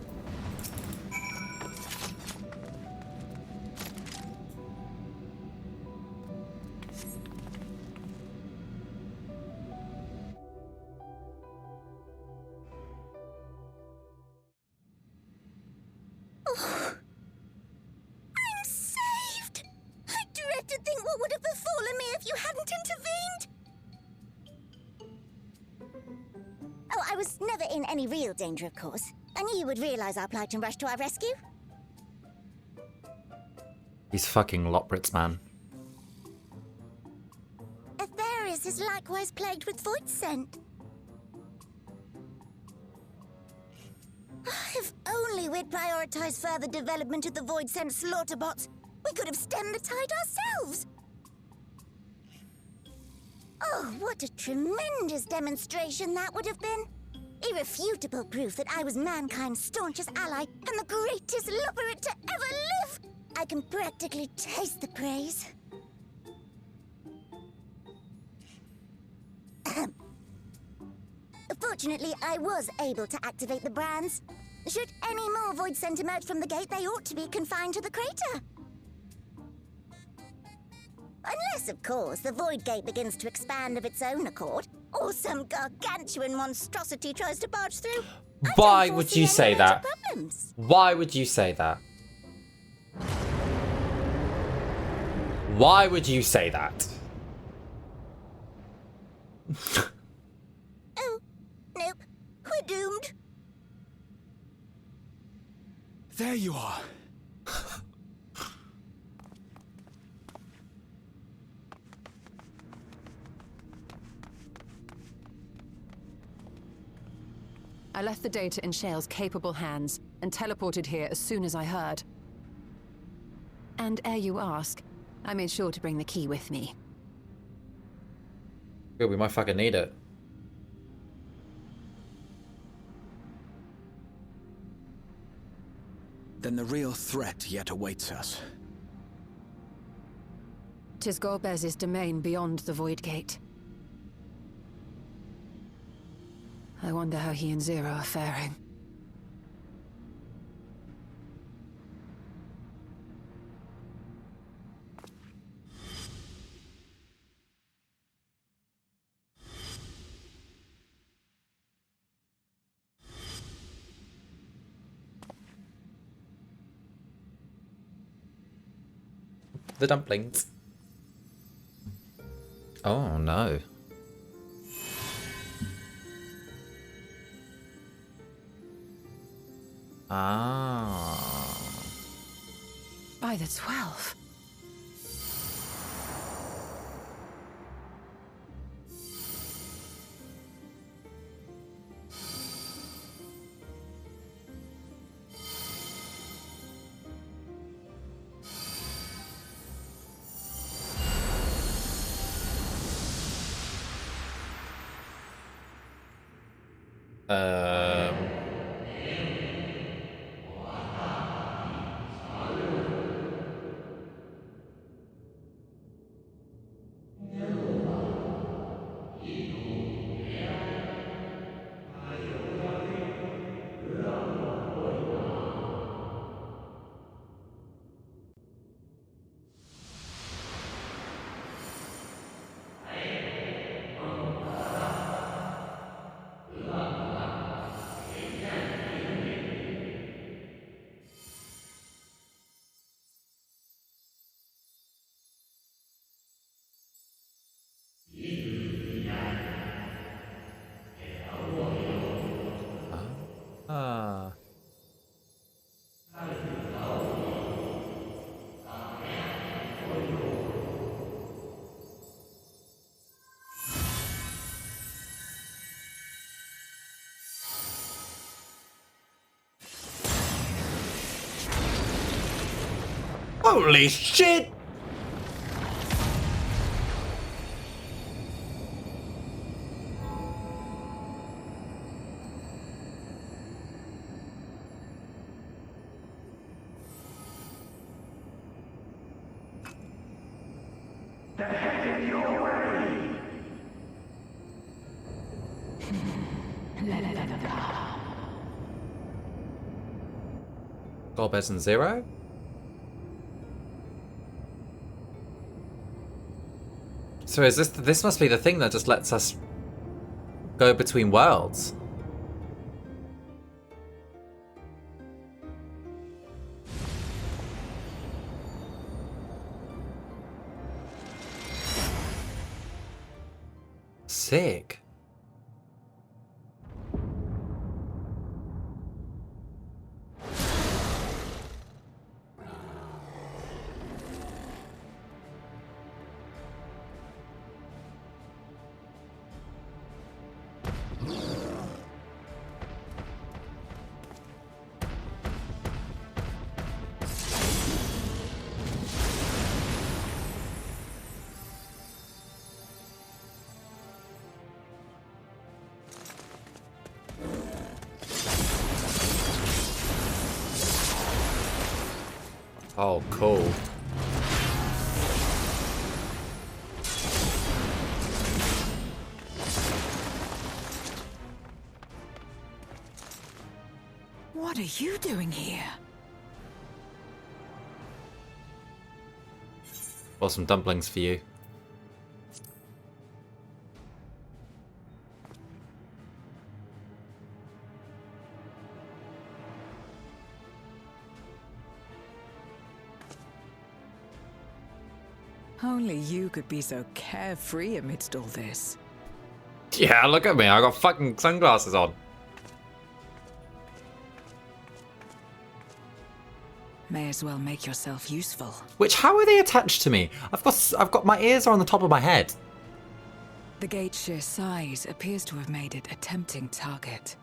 Danger, of course. I knew you would realize our plight and rush to our rescue. He's fucking Lopritz, man. Atheris is likewise plagued with void scent. If only we'd prioritized further development of the void scent slaughter bots, we could have stemmed the tide ourselves. Oh, what a tremendous demonstration that would have been. Irrefutable proof that I was mankind's staunchest ally and the greatest lubberate to ever live! I can practically taste the praise. Fortunately, I was able to activate the brands. Should any more void scent emerge from the gate, they ought to be confined to the crater. Unless, of course, the void gate begins to expand of its own accord, or some gargantuan monstrosity tries to barge through. Why would you say that? Why would you say that? Why would you say that? Oh, nope. We're doomed. There you are. I left the data in Shale's capable hands and teleported here as soon as I heard. And ere you ask, I made sure to bring the key with me. Good, we might fucking need it. Then the real threat yet awaits us. 'Tis Golbez's domain beyond the Void Gate. I wonder how he and Zero are faring. The dumplings. Oh no. Ah. By the 12. Holy shit! Golbez and Zero? So is this must be the thing that just lets us go between worlds. Sick. Oh, cool. What are you doing here? Or some dumplings for you. Only you could be so carefree amidst all this. Yeah, look at me. I got fucking sunglasses on. May as well make yourself useful. Which, how are they attached to me? I've got my ears are on the top of my head. The gate's sheer size appears to have made it a tempting target.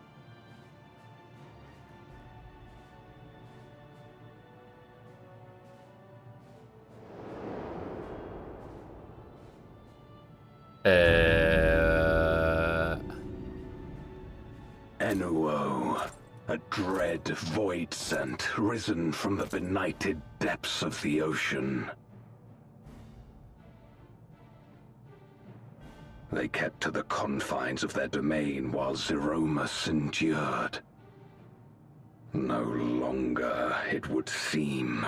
Enuo, a dread void scent risen from the benighted depths of the ocean. They kept to the confines of their domain while Zeromus endured. No longer, it would seem.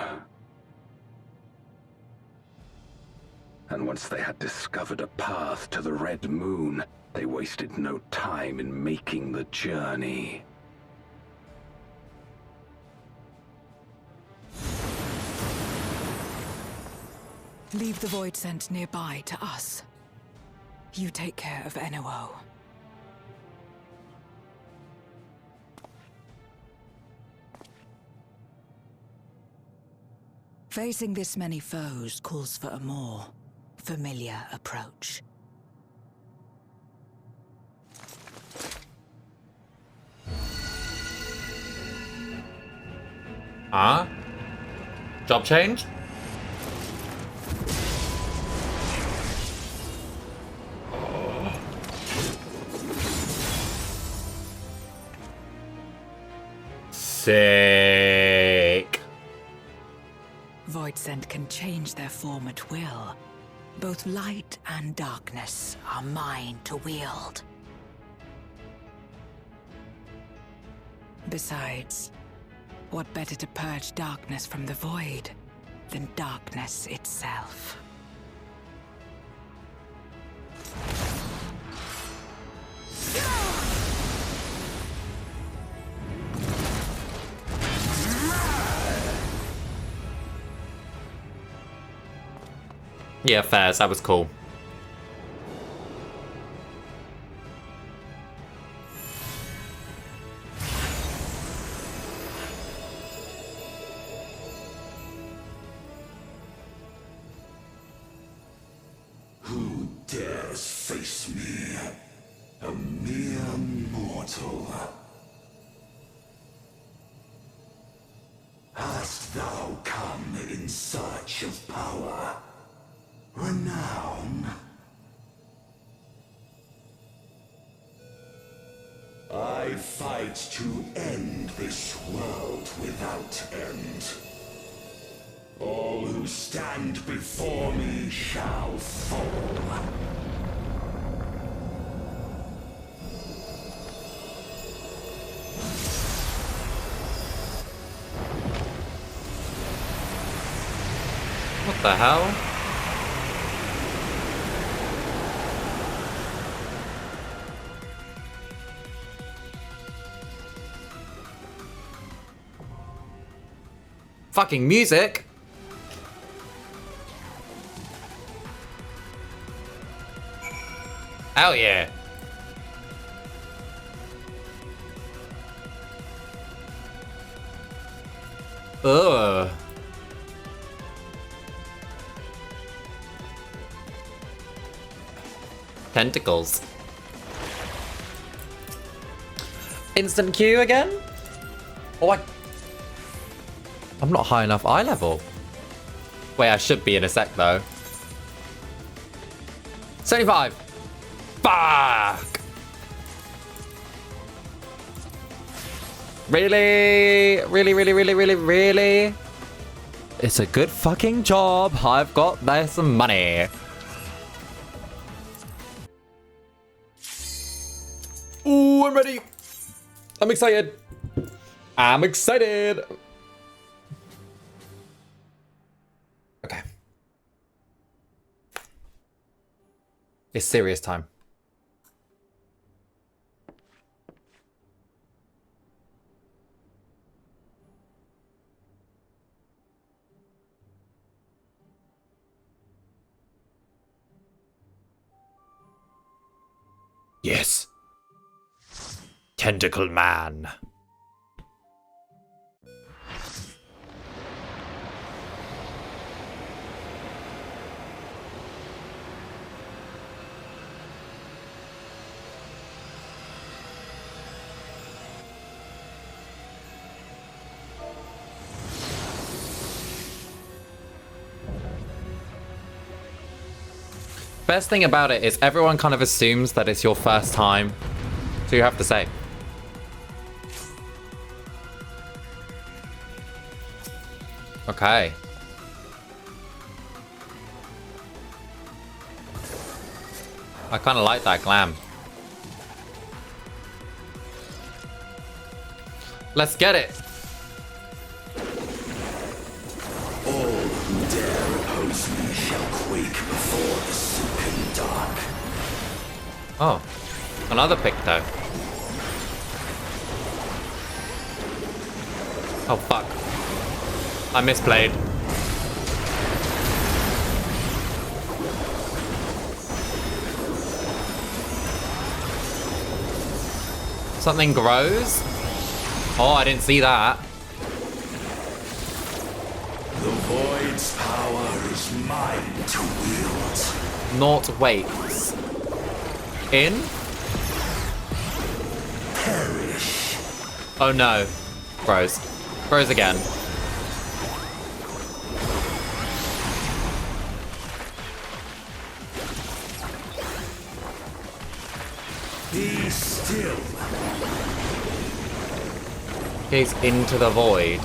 And once they had discovered a path to the Red Moon, they wasted no time in making the journey. Leave the void scent nearby to us. You take care of Enuo. Facing this many foes calls for a more familiar approach. Huh? Job change? Sick. Void scent can change their form at will. Both light and darkness are mine to wield. Besides, what better to purge darkness from the void than darkness itself? Yeah, fairs. That was cool. Who dares face me? A mere mortal. Hast thou come in search of power, renown. I fight to end this world without end. All who stand before me shall fall. What the hell? Fucking music! Hell yeah! Ugh. Tentacles. Instant Q again? Oh, I'm not high enough eye level. Wait, I should be in a sec though. 75! Fuck! Really? Really? It's a good fucking job. I've got this money. Ooh, I'm ready. I'm excited. I'm excited. Okay. It's serious time. Yes. Tentacle Man. Best thing about it is everyone kind of assumes that it's your first time, so you have to say. Okay. I kind of like that glam. Let's get it. All who dare oppose me shall quake before the silken dark. Oh, another pick though. Oh fuck. I misplayed. Something grows? Oh, I didn't see that. The Void's power is mine to wield. Naught waits. In? Perish. Oh no. Grows. Grows again. Be still. He's into the void.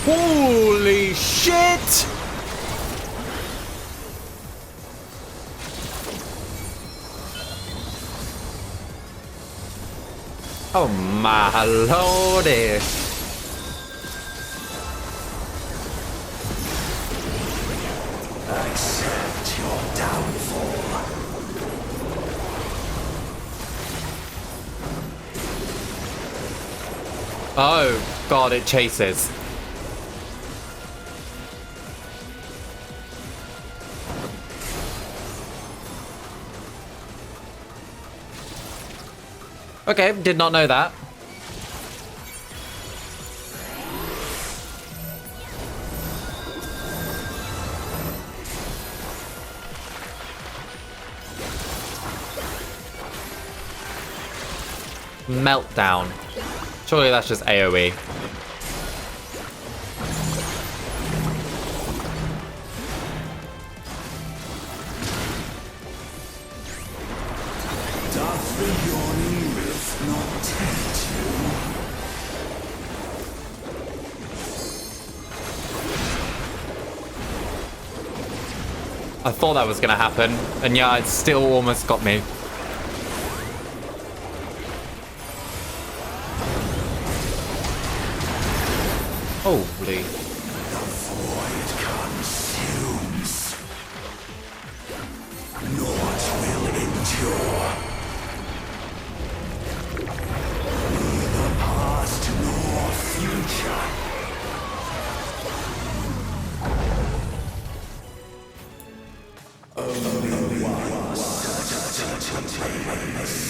Holy shit! Oh my lordy. Accept your downfall. Oh god, it chases. Okay, did not know that. Meltdown. Surely that's just AoE. Doth the yawning rift not tempt you? I thought that was gonna happen, and yeah, it still almost got me. Holy. The void consumes. Naught will endure. Neither past nor future. Only one certainty remains.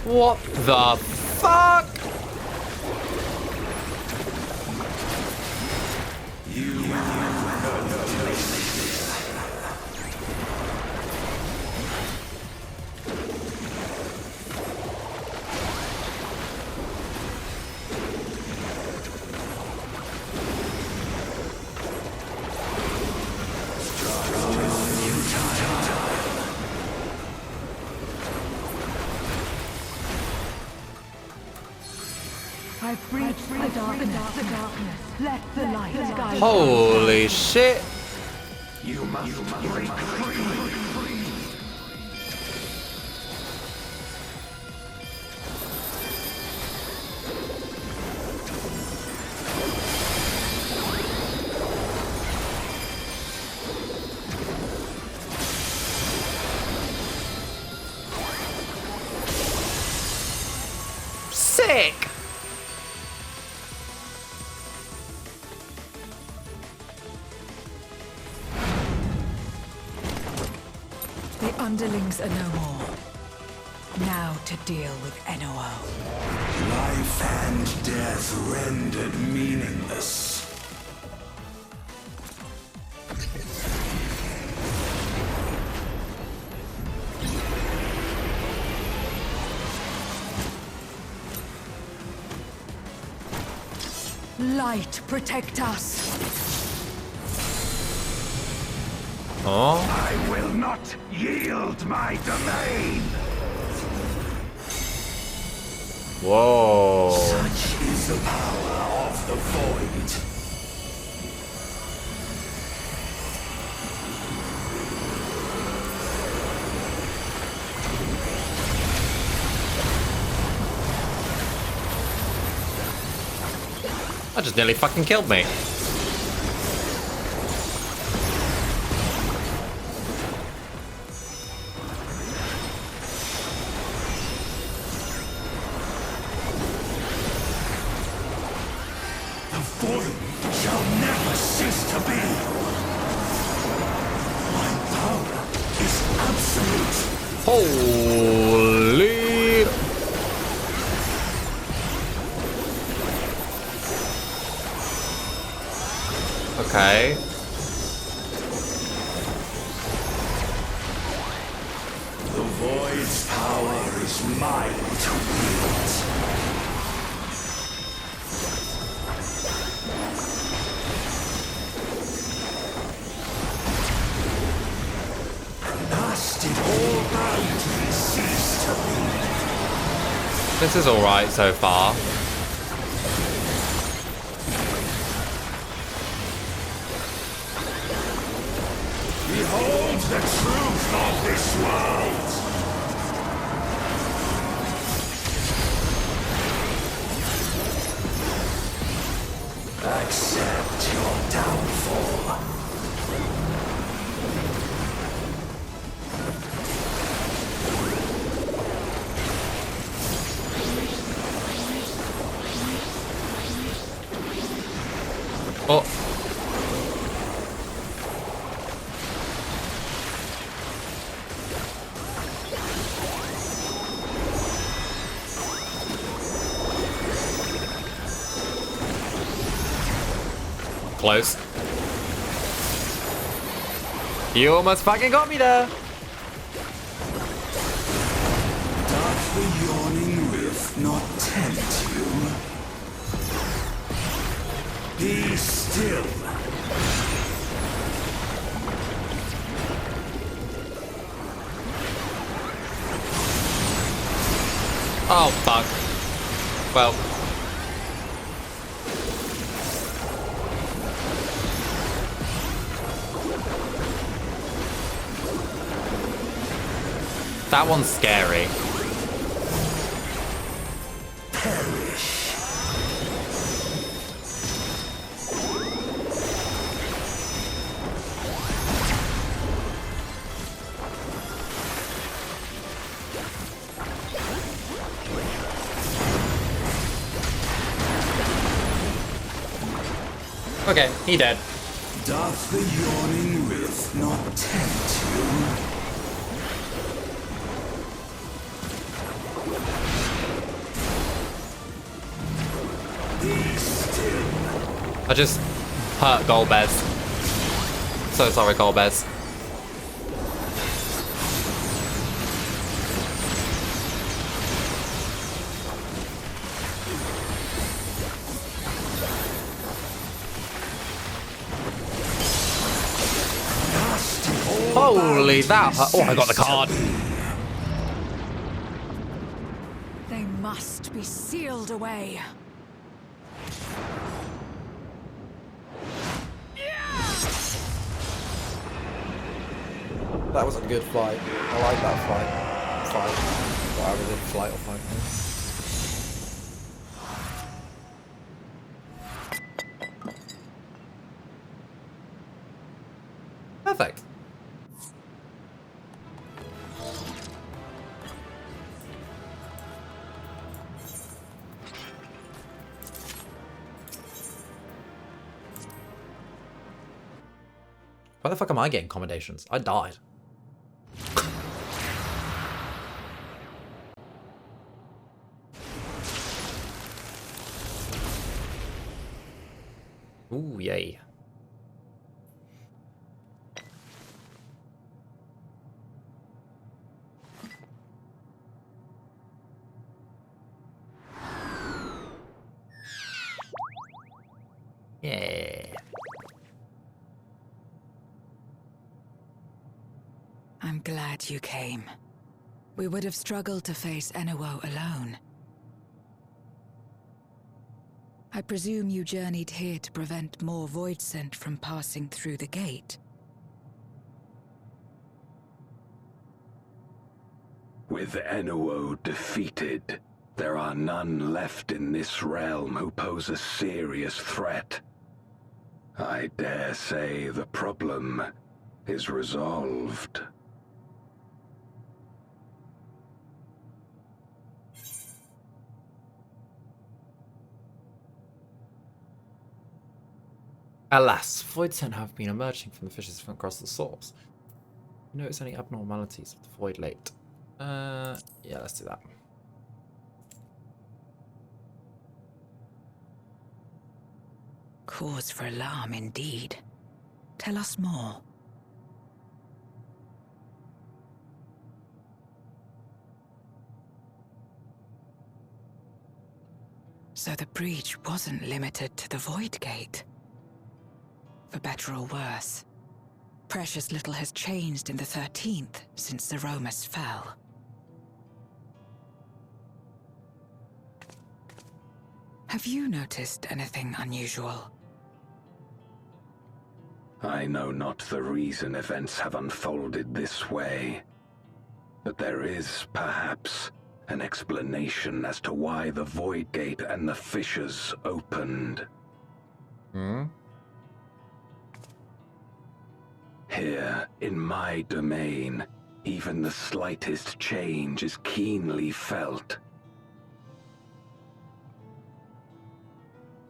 What the fuck? I breach the darkness. Let the light guide. Holy shit. You must break free. Sick. The underlings are no more. Now to deal with NOO. Life and death rendered meaningless. Light, protect us. Oh. I will not yield my domain. Whoa. Such is the power of the void. That just nearly fucking killed me. The void shall never cease to be. My power is absolute. Holy. Okay. The void's power is mine to wield. Thus did all boundaries cease to be. This is alright so far. Behold the truth of this world! Accept your downfall. Oh. Close. You almost fucking got me there. Be still. Oh, fuck. Well. That one's scary. Okay, he dead. Doth the yawning rift not tempt you? Be still. I just hurt Golbez. So sorry, Golbez. Holy that hurt. Oh, I got the card. They must be sealed away. That was a good fight. I like that fight. Whatever the flight or fight. Perfect. Why the fuck am I getting commendations? I died. Ooh, yay. Yeah. I'm glad you came. We would have struggled to face Enuo alone. I presume you journeyed here to prevent more Voidsent from passing through the gate. With Enuo defeated, there are none left in this realm who pose a serious threat. I dare say the problem is resolved. Alas, Voidsent have been emerging from the fissures from across the source. You notice any abnormalities of the void late? Yeah, let's do that. Cause for alarm indeed. Tell us more. So the breach wasn't limited to the Void Gate. For better or worse, precious little has changed in the 13th since Zeromus fell. Have you noticed anything unusual? I know not the reason events have unfolded this way, but there is, perhaps, an explanation as to why the Void Gate and the fissures opened. Hmm? Here, in my domain, even the slightest change is keenly felt.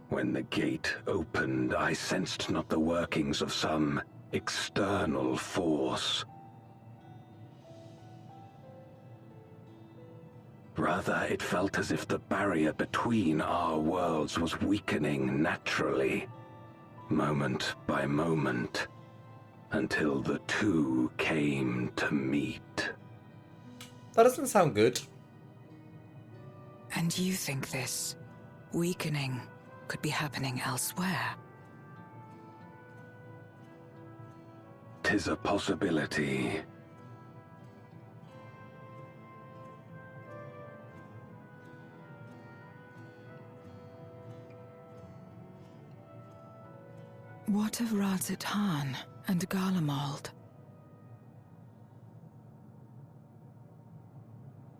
When the gate opened, I sensed not the workings of some external force. Rather, it felt as if the barrier between our worlds was weakening naturally, moment by moment, until the two came to meet. That doesn't sound good. And you think this weakening could be happening elsewhere. 'Tis a possibility. What of Razat-Han and Garlemald?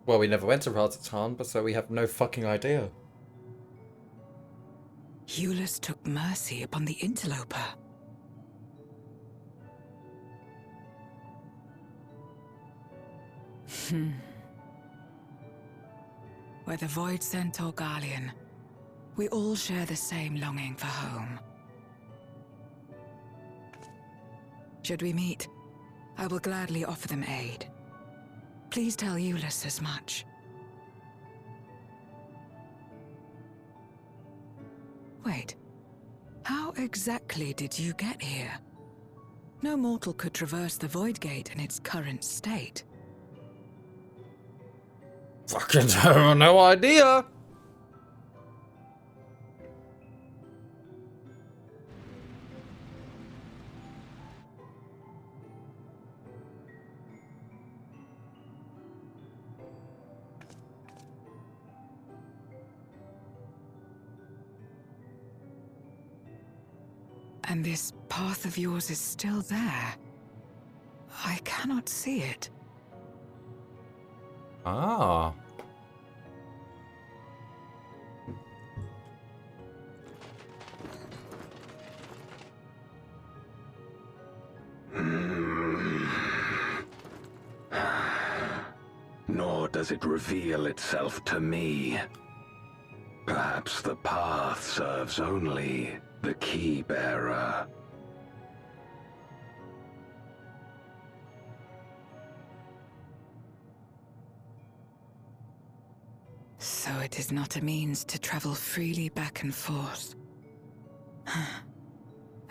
Well, we never went to Razat-Han, but so we have no fucking idea. Eulus took mercy upon the interloper. Whether Voidsent or Garlean, we all share the same longing for home. Should we meet, I will gladly offer them aid. Please tell Eulus as much. Wait, how exactly did you get here? No mortal could traverse the Void Gate in its current state. Fucking no idea. And this path of yours is still there. I cannot see it. Ah. Nor does it reveal itself to me. Perhaps the path serves only the key bearer. So it is not a means to travel freely back and forth.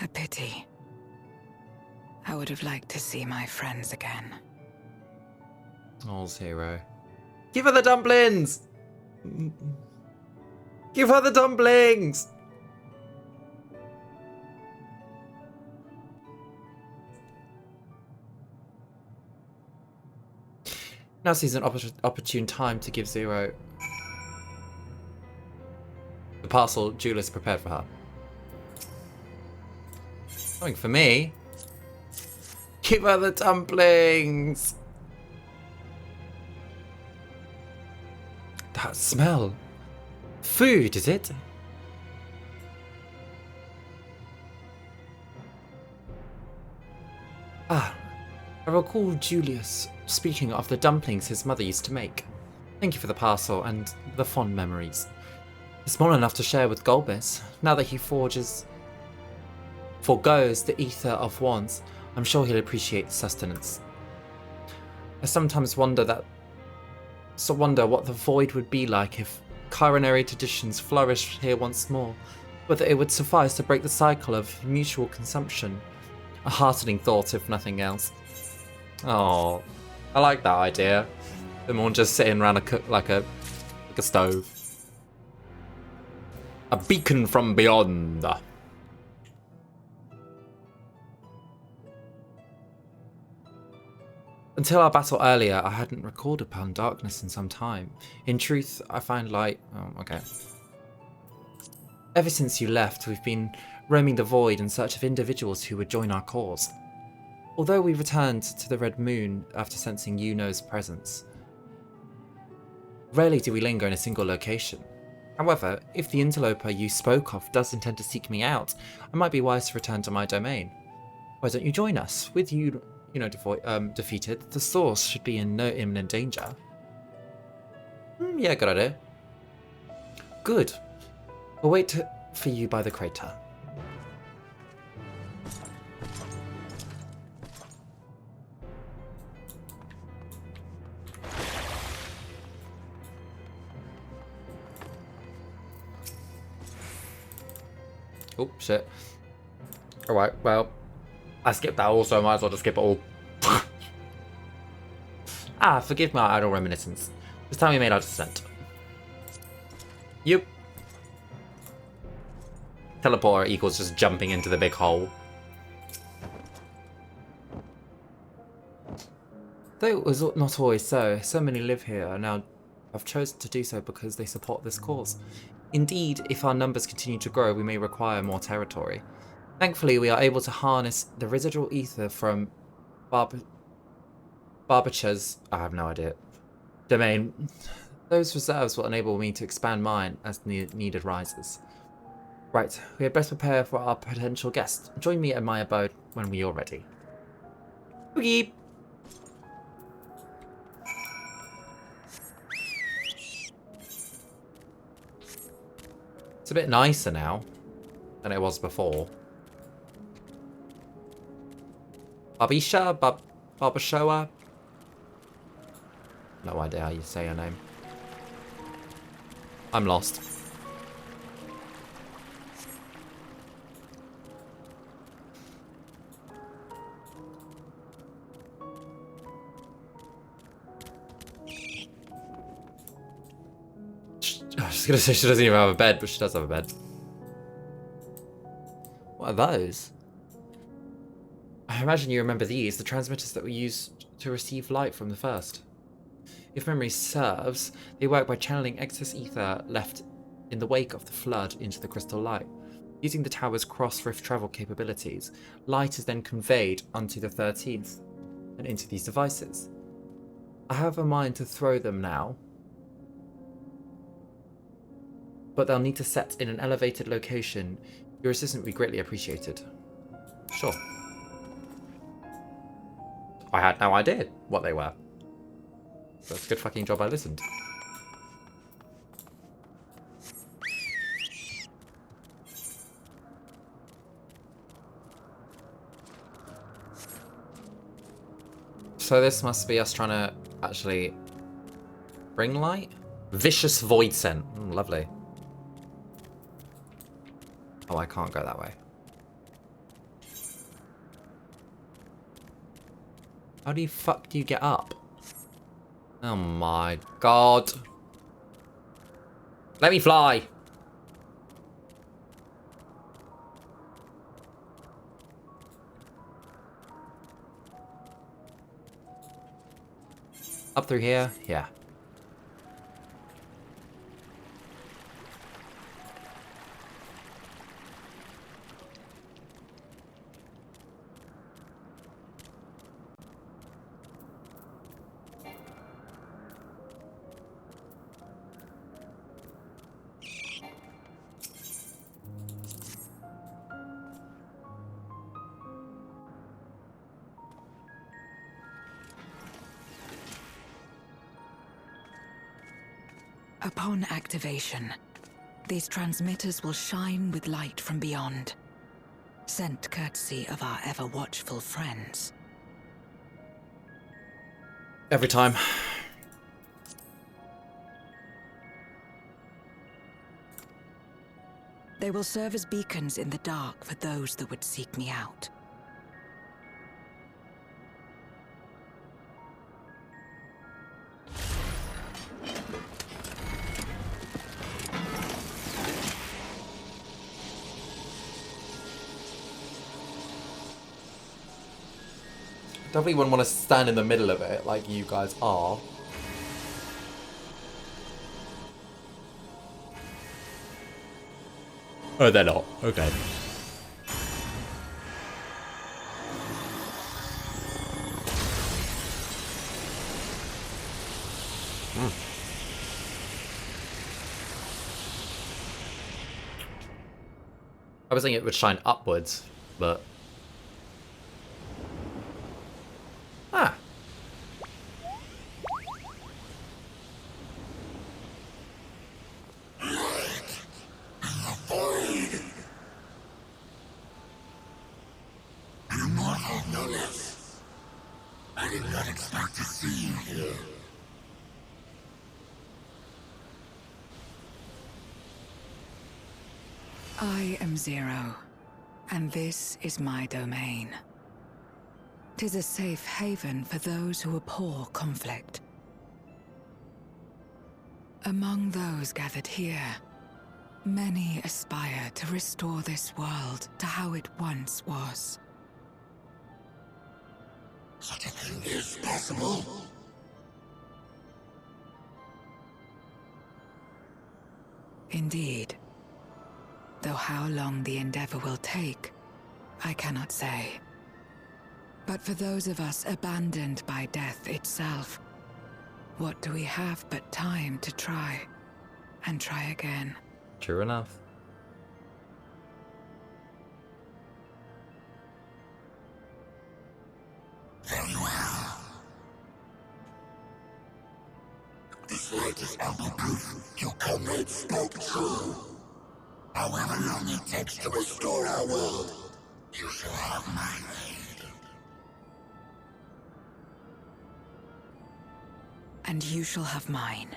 A pity. I would have liked to see my friends again. Oh, Zero. Give her the dumplings! Give her the dumplings! Now sees an opportune time to give Zero the parcel Julius prepared for her. Something for me. Give her the dumplings! That smell. Food, is it? Ah, I recall Julius speaking of the dumplings his mother used to make. Thank you for the parcel and the fond memories. It's small enough to share with Golbez. Now that he forgoes the ether of wants, I'm sure he'll appreciate the sustenance. I sometimes wonder what the void would be like if culinary traditions flourished here once more, whether it would suffice to break the cycle of mutual consumption. A heartening thought, if nothing else. Oh, I like that idea. Them all just sitting around like a stove. A beacon from beyond. Until our battle earlier, I hadn't recalled upon darkness in some time. In truth, I find light... Oh, okay. Ever since you left, we've been roaming the void in search of individuals who would join our cause. Although we returned to the Red Moon after sensing Yuno's presence, rarely do we linger in a single location. However, if the interloper you spoke of does intend to seek me out, I might be wise to return to my domain. Why don't you join us? With you defeated, the source should be in no imminent danger. Yeah, good idea. Good. We'll wait for you by the crater. Oh, shit. Alright, well, I skipped that also, might as well just skip it all. Forgive my idle reminiscence. This time we made our descent. Yep. Teleporter equals just jumping into the big hole. Though it was not always so, so many live here and now have chosen to do so because they support this cause. Indeed, if our numbers continue to grow, we may require more territory. Thankfully, we are able to harness the residual ether from Barbacha's, I have no idea, domain. Those reserves will enable me to expand mine as need arises. Right, we had best prepare for our potential guest. Join me at my abode when we are ready. Boogie! It's a bit nicer now than it was before. Barbashoa? No idea how you say her name. I'm lost. I was gonna say she doesn't even have a bed, but she does have a bed. What are those? I imagine you remember these, the transmitters that we used to receive light from the first. If memory serves, they work by channeling excess ether left in the wake of the flood into the crystal light. Using the tower's cross-rift travel capabilities, light is then conveyed onto the 13th and into these devices. I have a mind to throw them now, but they'll need to set in an elevated location. Your assistance would be greatly appreciated. Sure. I had no idea what they were. So it's a good fucking job I listened. So this must be us trying to actually bring light? Vicious void scent. Lovely. Oh, I can't go that way. How the fuck do you get up? Oh my god. Let me fly! Up through here? Yeah. Upon activation, these transmitters will shine with light from beyond, sent courtesy of our ever-watchful friends. Every time. They will serve as beacons in the dark for those that would seek me out. Definitely wouldn't want to stand in the middle of it like you guys are. Oh, they're not. Okay. I was thinking it would shine upwards, but... Ah. Immortal Notice. I did not expect to see you here. I am Zero, and this is my domain. 'Tis a safe haven for those who abhor conflict. Among those gathered here, Many aspire to restore this world to how it once was. Such a thing is possible. Indeed. Though how long the endeavor will take, I cannot say. But for those of us abandoned by death itself, what do we have but time to try, and try again? True enough. Very well. The slightest ample proof your comrades spoke true. However long it takes to restore our world, you shall have my aid. And you shall have mine.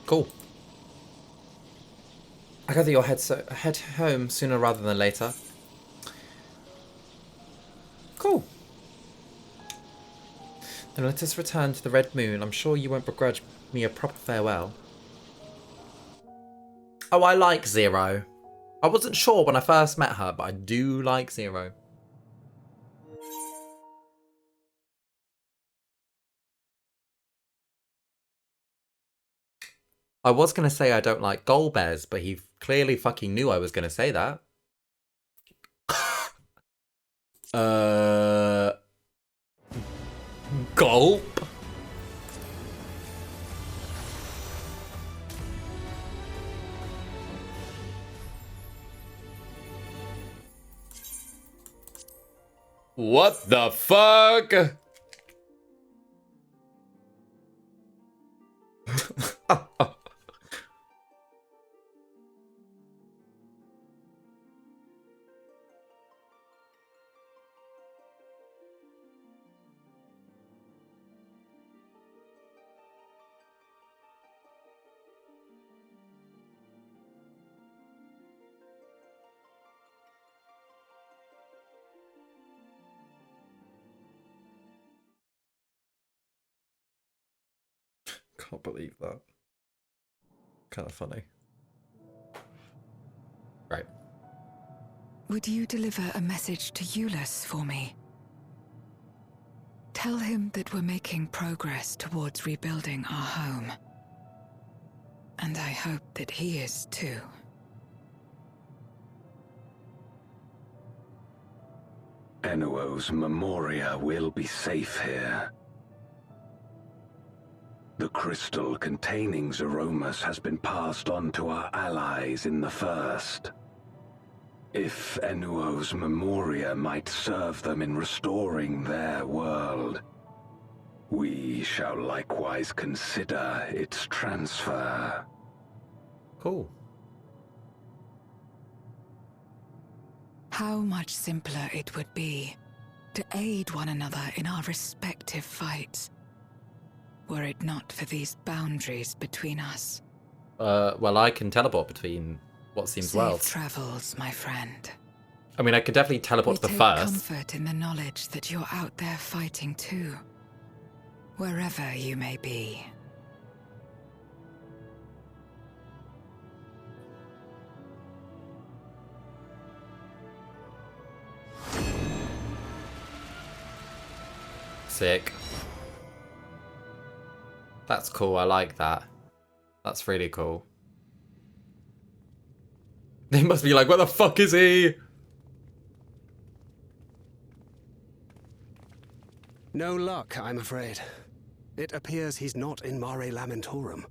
Cool. I gather you'll head home sooner rather than later. Cool. Then let us return to the Red Moon. I'm sure you won't begrudge me a proper farewell. Oh, I like Zero. I wasn't sure when I first met her, but I do like Zero. I was going to say I don't like Golbez, but he clearly fucking knew I was going to say that. Gulp? What the fuck? Can't believe that. Kind of funny. Right. Would you deliver a message to Euless for me? Tell him that we're making progress towards rebuilding our home. And I hope that he is too. Enuo's Memoria will be safe here. The crystal containing Zeromus has been passed on to our allies in the First. If Enuo's Memoria might serve them in restoring their world, we shall likewise consider its transfer. Cool. How much simpler it would be to aid one another in our respective fights, were it not for these boundaries between us. Well, I can teleport between what seems worlds. Safe travels, my friend. I mean, I could definitely teleport to the take First. Comfort in the knowledge that you're out there fighting too, wherever you may be. Sick. That's cool, I like that. That's really cool. They must be like, where the fuck is he? No luck, I'm afraid. It appears he's not in Mare Lamentorum.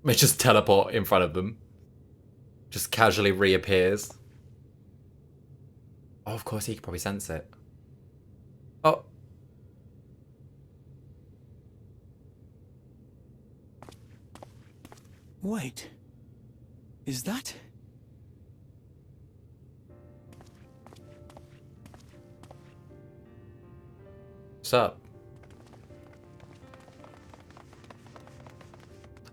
They just teleport in front of them. Just casually reappears. Oh, of course he could probably sense it. Oh. Wait. Is that... What's up?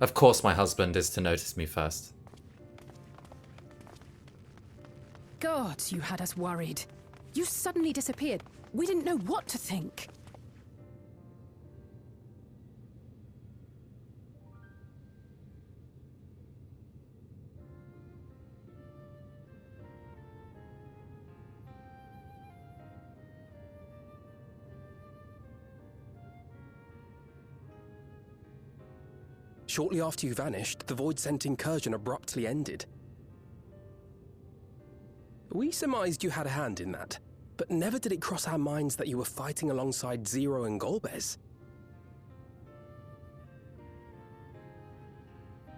Of course my husband is to notice me first. God, you had us worried. You suddenly disappeared. We didn't know what to think. Shortly after you vanished, the Void-Sent incursion abruptly ended. We surmised you had a hand in that, but never did it cross our minds that you were fighting alongside Zero and Golbez.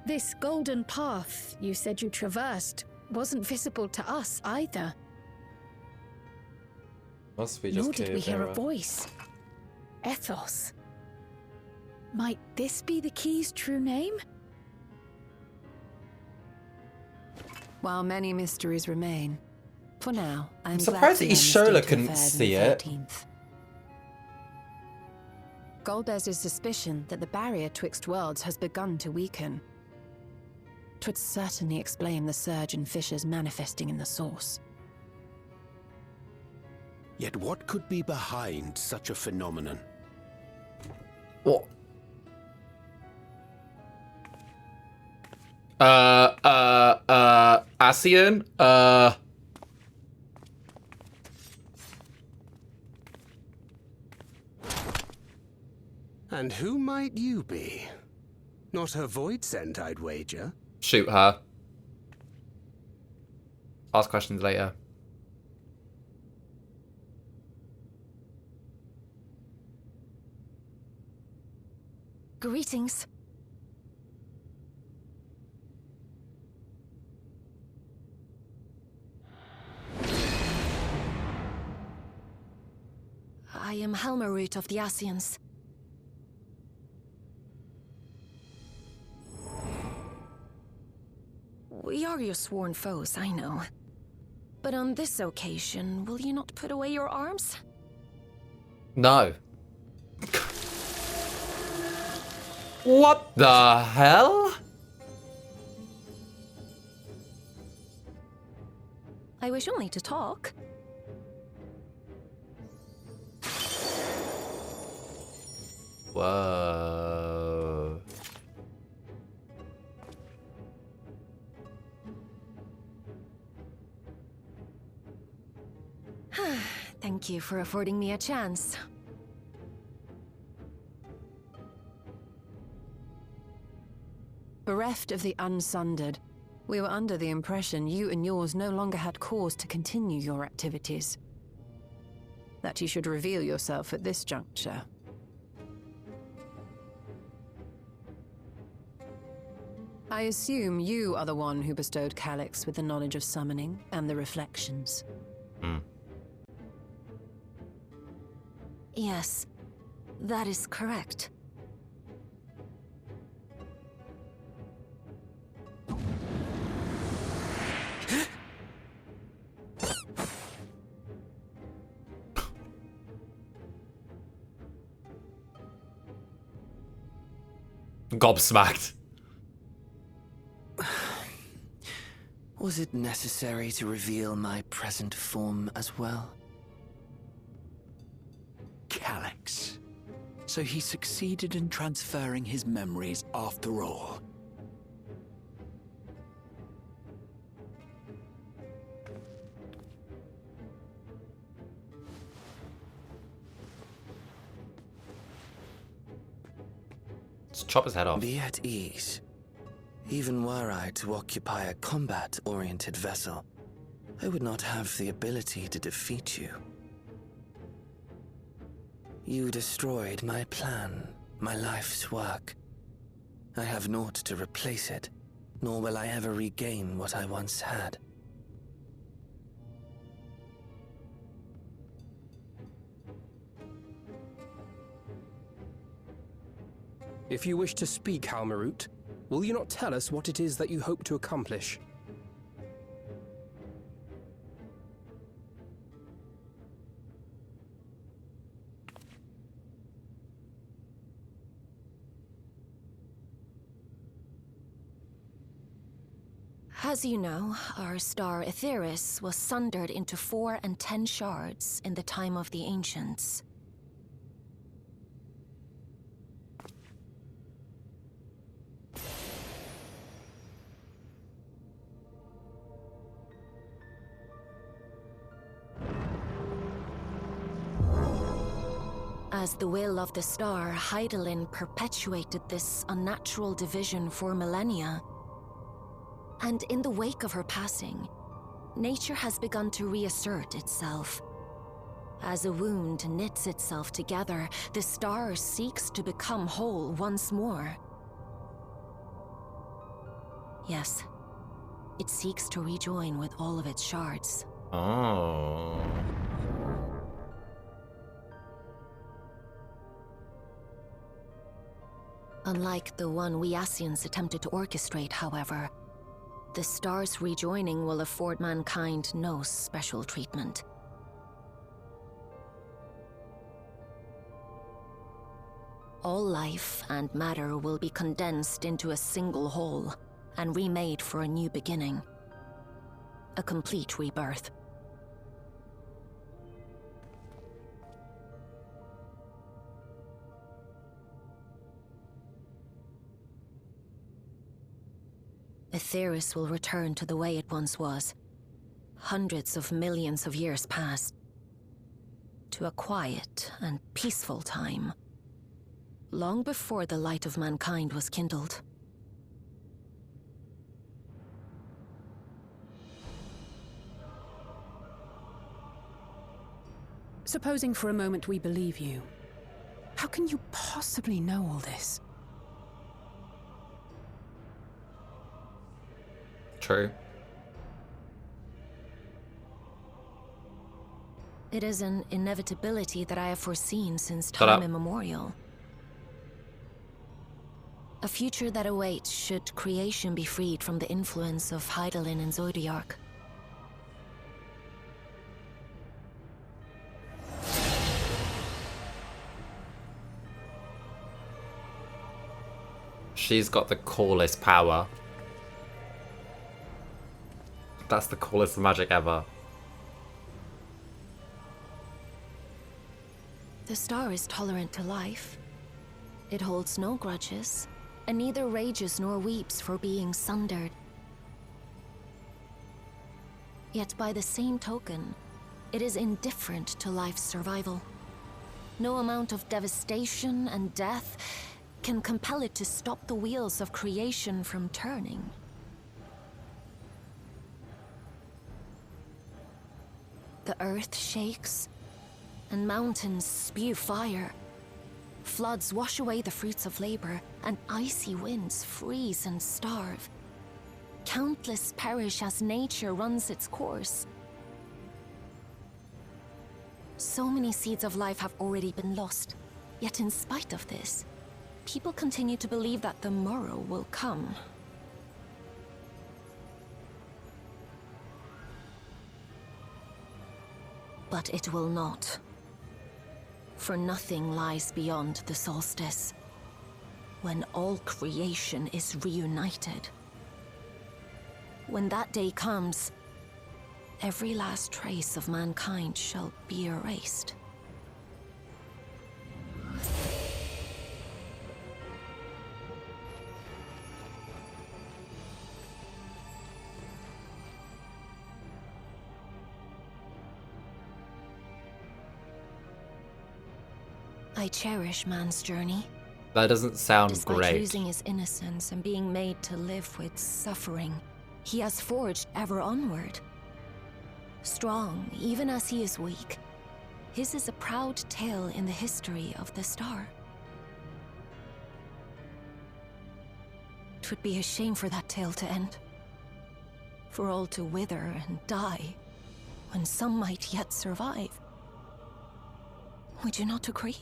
This golden path you said you traversed wasn't visible to us either. Must we just Nor did we hear a voice. Ethos. Might this be the key's true name? While many mysteries remain, for now, I'm surprised that Ishola couldn't see it. Golbez's suspicion that the barrier twixt worlds has begun to weaken. 'Twould certainly explain the surge in fissures manifesting in the source. Yet what could be behind such a phenomenon? What? Asian? And who might you be? Not her Void-Sent, I'd wager. Shoot her. Ask questions later. Greetings. I am Helmarut of the Asians. We are your sworn foes, I know. But on this occasion, will you not put away your arms? No. What the hell? I wish only to talk. Whoa. Thank you for affording me a chance. Bereft of the Unsundered, we were under the impression you and yours no longer had cause to continue your activities. That you should reveal yourself at this juncture. I assume you are the one who bestowed Calyx with the knowledge of summoning and the reflections. Yes, that is correct. Gobsmacked. Was it necessary to reveal my present form as well? Calyx. So he succeeded in transferring his memories after all. Let's chop his head off. Be at ease. Even were I to occupy a combat-oriented vessel, I would not have the ability to defeat you. You destroyed my plan, my life's work. I have naught to replace it, nor will I ever regain what I once had. If you wish to speak, Helmarut, will you not tell us what it is that you hope to accomplish? As you know, our star Aetheris was sundered into 4 and 10 shards in the time of the Ancients. As the will of the star, Hydaelyn perpetuated this unnatural division for millennia. And in the wake of her passing, nature has begun to reassert itself. As a wound knits itself together, the star seeks to become whole once more. Yes, it seeks to rejoin with all of its shards. Oh. Unlike the one we Ascians attempted to orchestrate, however, the star's rejoining will afford mankind no special treatment. All life and matter will be condensed into a single whole and remade for a new beginning. A complete rebirth. Aetheris will return to the way it once was. Hundreds of millions of years past. To a quiet and peaceful time. Long before the light of mankind was kindled. Supposing for a moment we believe you, how can you possibly know all this? True. It is an inevitability that I have foreseen since Shut up. time immemorial. A future that awaits should creation be freed from the influence of Hydaelyn and Zodiark. She's got the coolest power. That's the coolest magic ever. The star is tolerant to life. It holds no grudges, and neither rages nor weeps for being sundered. Yet by the same token, it is indifferent to life's survival. No amount of devastation and death can compel it to stop the wheels of creation from turning. The earth shakes, and mountains spew fire. Floods wash away the fruits of labor, and icy winds freeze and starve. Countless perish as nature runs its course. So many seeds of life have already been lost. Yet in spite of this, people continue to believe that the morrow will come. But it will not. For nothing lies beyond the solstice, when all creation is reunited. When that day comes, every last trace of mankind shall be erased. I cherish man's journey. That doesn't sound Despite great. losing his innocence and being made to live with suffering, he has forged ever onward. Strong, even as he is weak, his is a proud tale in the history of the star. 'Twould be a shame for that tale to end. For all to wither and die, when some might yet survive. Would you not agree?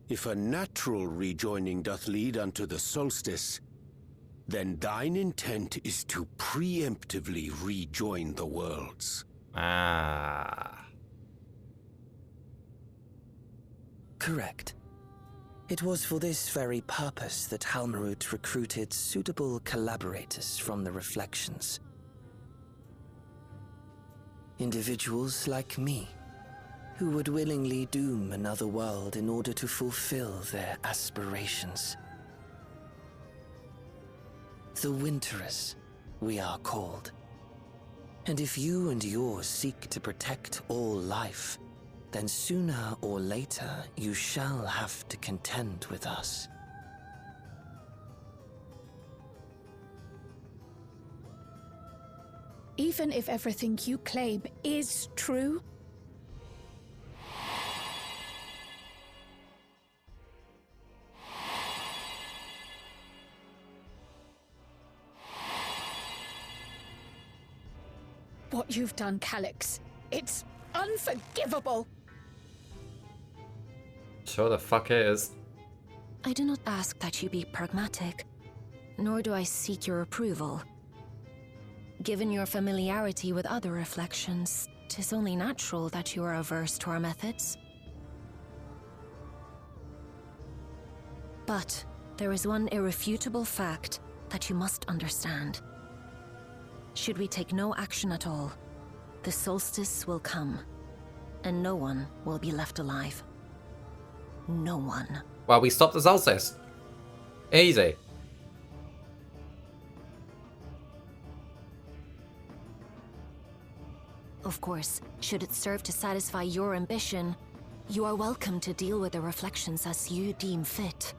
If a natural rejoining doth lead unto the solstice, then thine intent is to preemptively rejoin the worlds. Ah. Correct. It was for this very purpose that Halmarut recruited suitable collaborators from the Reflections. Individuals like me, who would willingly doom another world in order to fulfill their aspirations. The Winterers, we are called. And if you and yours seek to protect all life, then sooner or later you shall have to contend with us. Even if everything you claim is true, what you've done, Calix, it's unforgivable! Sure the fuck is. I do not ask that you be pragmatic, nor do I seek your approval. Given your familiarity with other reflections, 'tis only natural that you are averse to our methods. But there is one irrefutable fact that you must understand. Should we take no action at all, the solstice will come, and no one will be left alive. No one. Well, we stopped the solstice. Easy. Of course, should it serve to satisfy your ambition, you are welcome to deal with the reflections as you deem fit.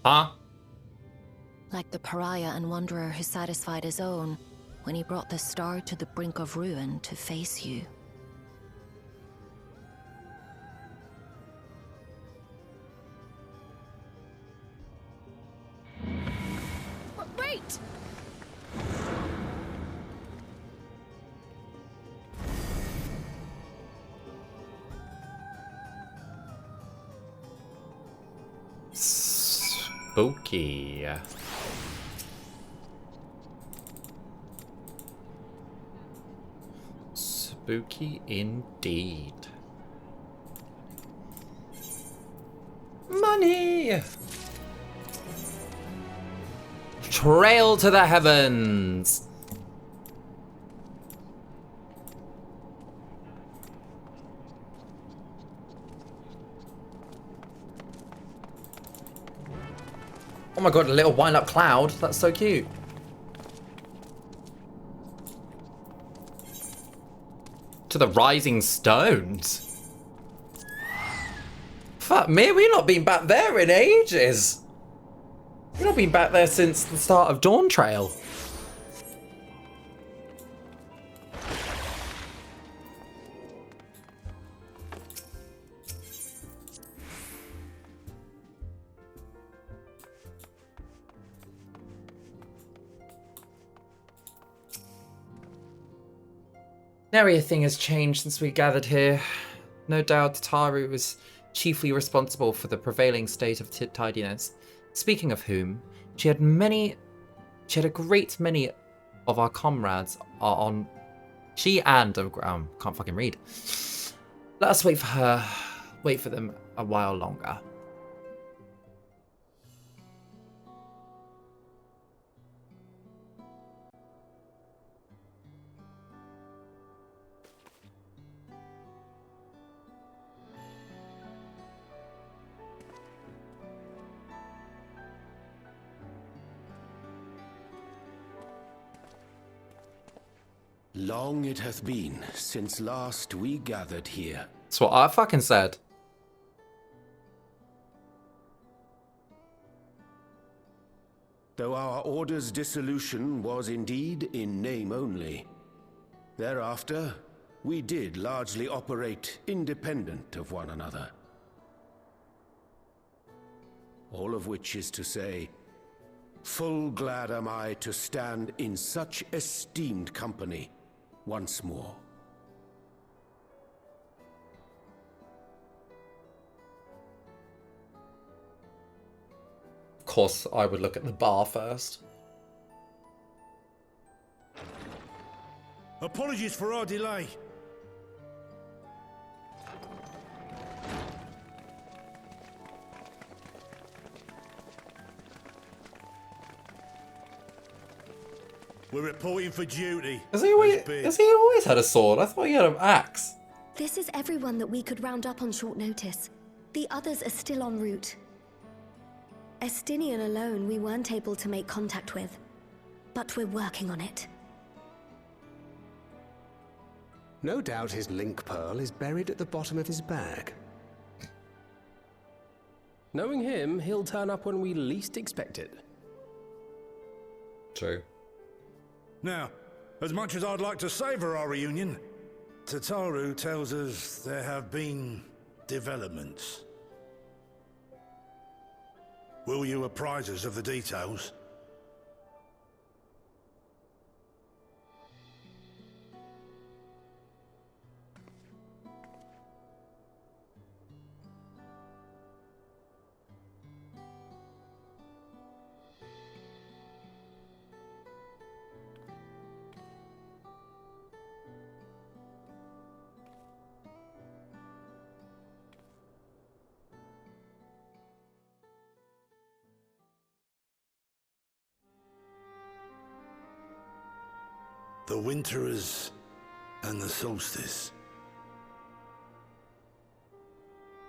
Huh? Like the pariah and wanderer who satisfied his own when he brought the star to the brink of ruin to face you. Wait! Spooky. Spooky indeed. Money! Trail to the heavens! Oh my god, a little wind-up cloud. That's so cute. To the rising stones. Fuck me, we've not been back there in ages. We've not been back there since the start of Dawn Trail. Nary a thing has changed since we gathered here. No doubt Taru was chiefly responsible for the prevailing state of tidiness. Speaking of whom, she had a great many of our comrades are on. She and can't fucking read. Let us wait for them a while longer. Long it hath been since last we gathered here. That's what I fucking said. Though our order's dissolution was indeed in name only, thereafter we did largely operate independent of one another. All of which is to say, full glad am I to stand in such esteemed company once more. Of course, I would look at the bar first. Apologies for our delay. We're reporting for duty. Has he always had a sword? I thought he had an axe. This is everyone that we could round up on short notice. The others are still en route. Estinian alone we weren't able to make contact with, but we're working on it. No doubt his link pearl is buried at the bottom of his bag. Knowing him, he'll turn up when we least expect it. True. Now, as much as I'd like to savour our reunion, Tataru tells us there have been developments. Will you apprise us of the details? The Winterers and the Solstice.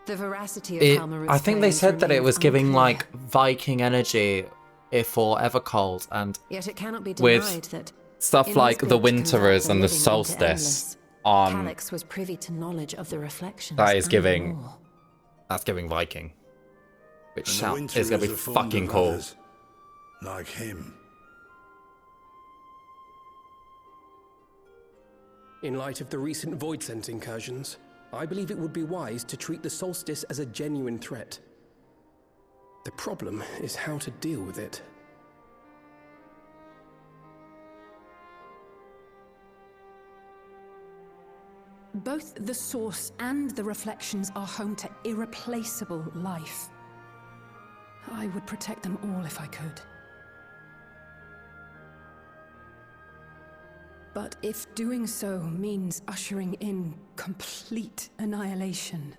The veracity of Halmaruk's I think they claims said that it remains was giving unclear. like Viking energy if or ever cold, and Yet it cannot be with denied that stuff in like his the bid to convert Winterers the and the living into Solstice. endless, Calix was privy to knowledge of the reflections. That is and giving. more. That's giving Viking, which And the is gonna be Winterers are fond fucking of cool. others, like him. In light of the recent Voidsent incursions, I believe it would be wise to treat the Solstice as a genuine threat. The problem is how to deal with it. Both the source and the reflections are home to irreplaceable life. I would protect them all if I could. But if doing so means ushering in complete annihilation,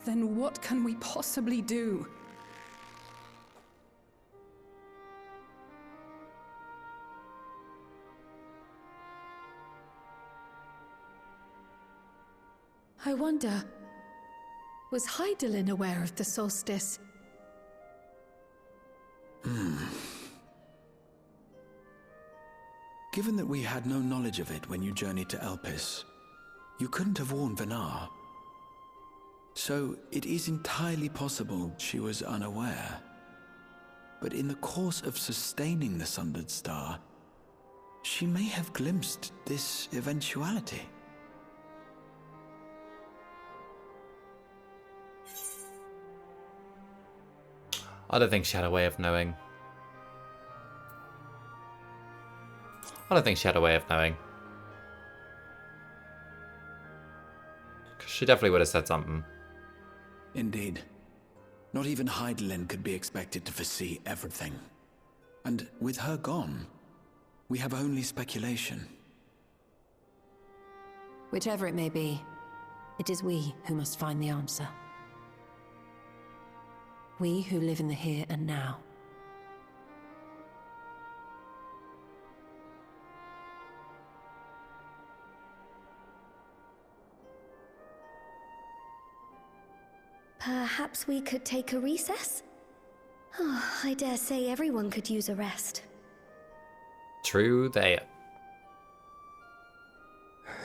then what can we possibly do? I wonder, was Hydaelyn aware of the solstice? Given that we had no knowledge of it when you journeyed to Elpis, you couldn't have warned Venar. So it is entirely possible she was unaware. But in the course of sustaining the Sundered Star, she may have glimpsed this eventuality. I don't think she had a way of knowing. I don't think she had a way of knowing. 'Cause she definitely would have said something. Indeed. Not even Hydaelyn could be expected to foresee everything. And with her gone, we have only speculation. Whichever it may be, it is we who must find the answer. We who live in the here and now. Perhaps we could take a recess? Oh, I dare say everyone could use a rest. True they.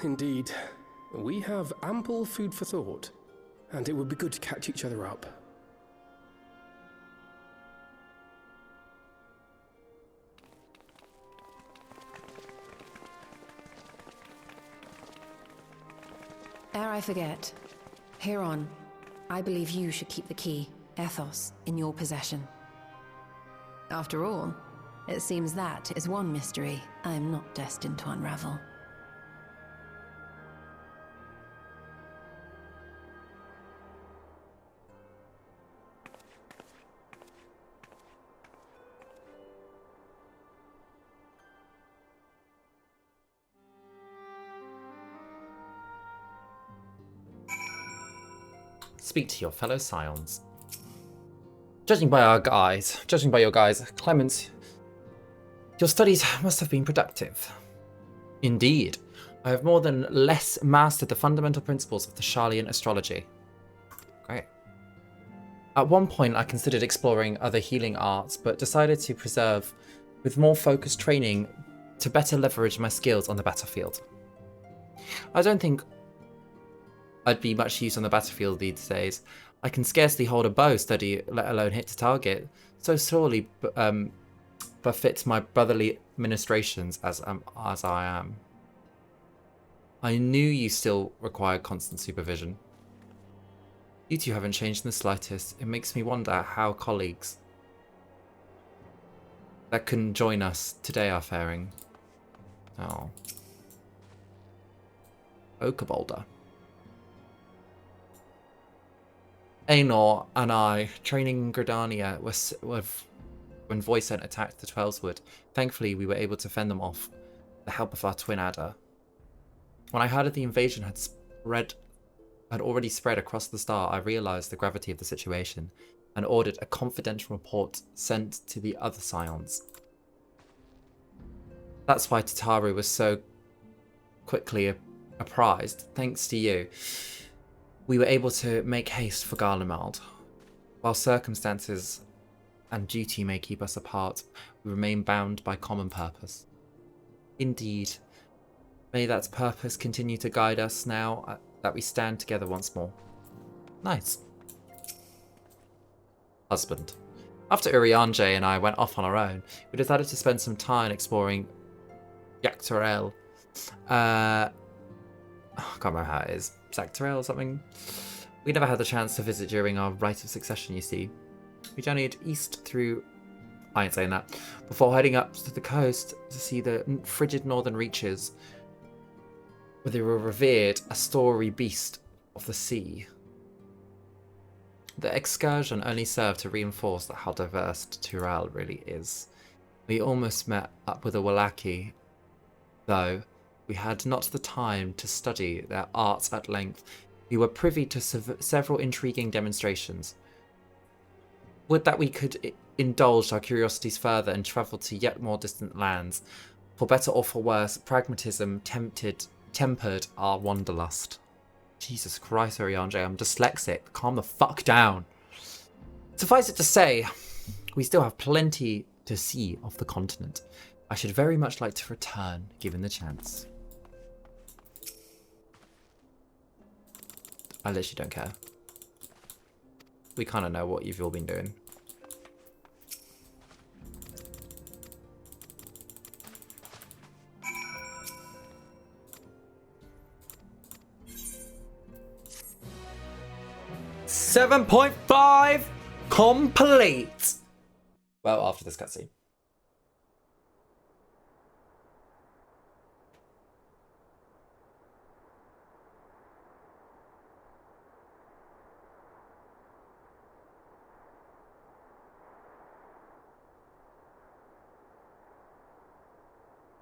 Indeed. We have ample food for thought, and it would be good to catch each other up. Ere I forget, Heron, I believe you should keep the key, Ethos, in your possession. After all, it seems that is one mystery I am not destined to unravel. Speak to your fellow scions. Judging by your guys, Clemens, your studies must have been productive. Indeed. I have more than less mastered the fundamental principles of the Sharlayan astrology. Great. At one point, I considered exploring other healing arts, but decided to preserve with more focused training to better leverage my skills on the battlefield. I don't think I'd be much use on the battlefield these days. I can scarcely hold a bow steady, let alone hit to target. So sorely befits my brotherly ministrations as I am. I knew you still required constant supervision. You two haven't changed in the slightest. It makes me wonder how colleagues that couldn't join us today are faring. Oh. Oakerboulder. Aenor and I, training in Gridania, when Voicent attacked the Twelswood. Thankfully, we were able to fend them off with the help of our twin adder. When I heard that the invasion had already spread across the star, I realized the gravity of the situation and ordered a confidential report sent to the other scions. That's why Tataru was so quickly apprised. Thanks to you, we were able to make haste for Garlemald. While circumstances and duty may keep us apart, we remain bound by common purpose. Indeed. May that purpose continue to guide us now that we stand together once more. Nice. Husband. After Urianger and I went off on our own, we decided to spend some time exploring Yaktarel. I can't remember how it is. Zaktarel or something? We never had the chance to visit during our rite of succession, you see. We journeyed east through... I ain't saying that. Before heading up to the coast to see the frigid northern reaches, where they were revered a story beast of the sea. The excursion only served to reinforce how diverse Tural really is. We almost met up with a Wallaki, though we had not the time to study their arts at length. We were privy to several intriguing demonstrations. Would that we could indulge our curiosities further and travel to yet more distant lands. For better or for worse, pragmatism tempered our wanderlust. Jesus Christ, Urianger, I'm dyslexic. Calm the fuck down. Suffice it to say, we still have plenty to see of the continent. I should very much like to return, given the chance. I literally don't care. We kind of know what you've all been doing. .5 complete. Well, after this cutscene.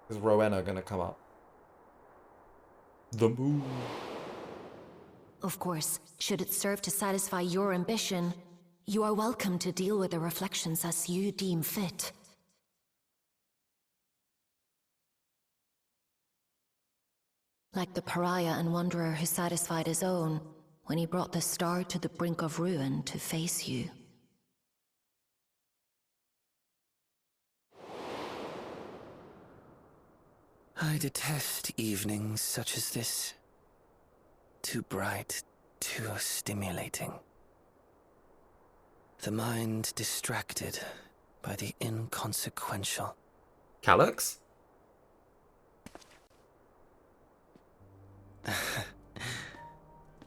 Is Rowena gonna come up? The moon. Of course, should it serve to satisfy your ambition, you are welcome to deal with the reflections as you deem fit. Like the pariah and wanderer who satisfied his own when he brought the star to the brink of ruin to face you. I detest evenings such as this. Too bright, too stimulating. The mind distracted by the inconsequential. Calyx?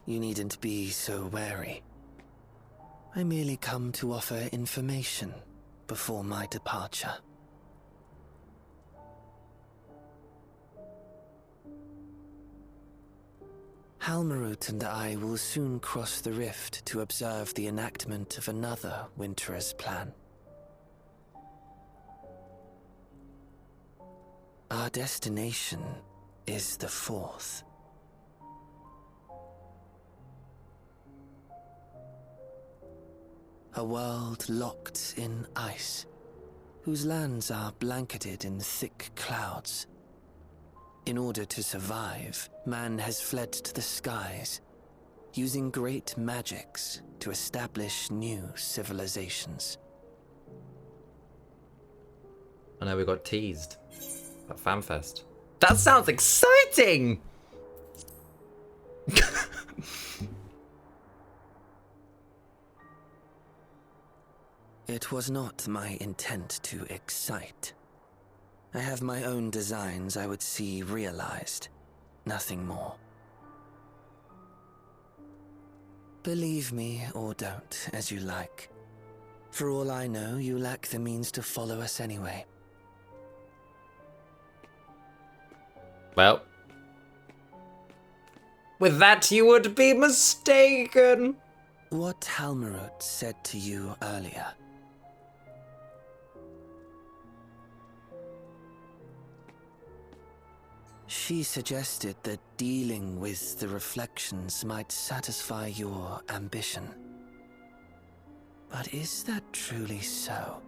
You needn't be so wary. I merely come to offer information before my departure. Halmarut and I will soon cross the rift to observe the enactment of another Winter's plan. Our destination is the fourth. A world locked in ice, whose lands are blanketed in thick clouds. In order to survive, man has fled to the skies, using great magics to establish new civilizations. I know we got teased at FanFest. That sounds exciting! It was not my intent to excite. I have my own designs I would see realized, nothing more. Believe me or don't, as you like. For all I know, you lack the means to follow us anyway. Well, with that you would be mistaken. What Halmarut said to you earlier. She suggested that dealing with the reflections might satisfy your ambition. But is that truly so?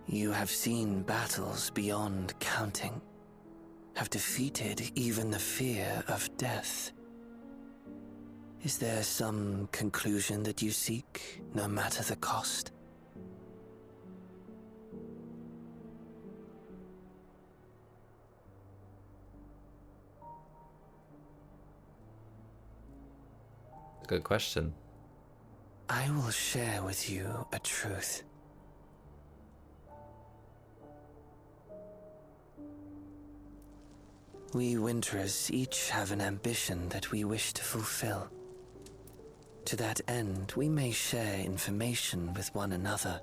You have seen battles beyond counting, have defeated even the fear of death. Is there some conclusion that you seek, no matter the cost? Good question. I will share with you a truth. We Winterers each have an ambition that we wish to fulfill. To that end, we may share information with one another,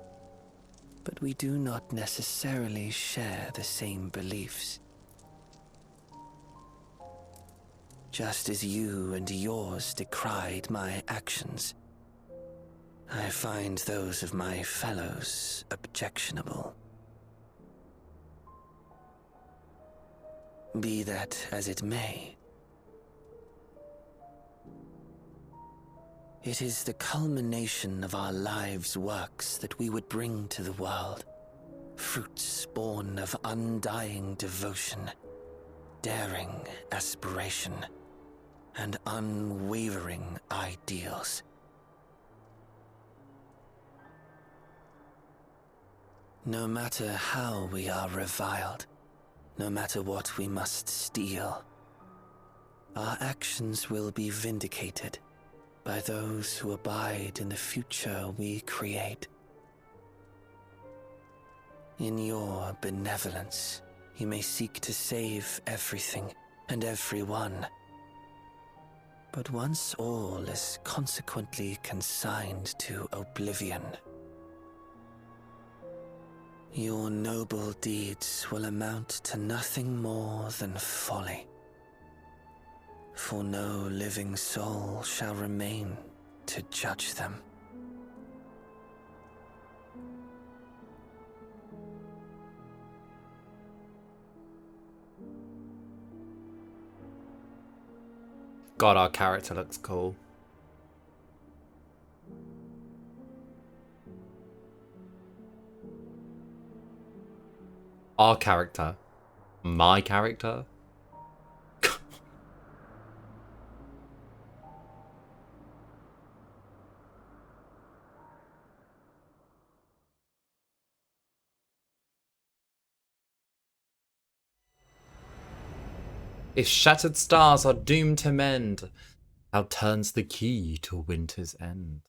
but we do not necessarily share the same beliefs. Just as you and yours decried my actions, I find those of my fellows objectionable. Be that as it may, it is the culmination of our lives' works that we would bring to the world, fruits born of undying devotion, daring aspiration, and unwavering ideals. No matter how we are reviled, no matter what we must steal, our actions will be vindicated by those who abide in the future we create. In your benevolence, you may seek to save everything and everyone. But once all is consequently consigned to oblivion, your noble deeds will amount to nothing more than folly. For no living soul shall remain to judge them. God, our character looks cool. Our character. My character. If shattered stars are doomed to mend, how turns the key to winter's end?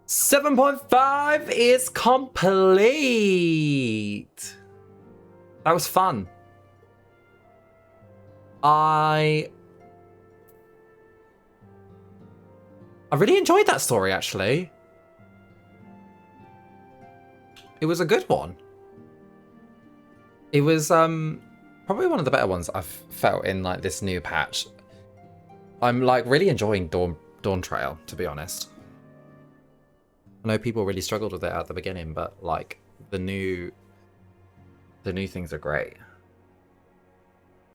.5 is complete. That was fun. I really enjoyed that story, actually. It was a good one. It was probably one of the better ones I've felt in like this new patch. I'm like really enjoying Dawn Trail, to be honest. I know people really struggled with it at the beginning, but like the new things are great.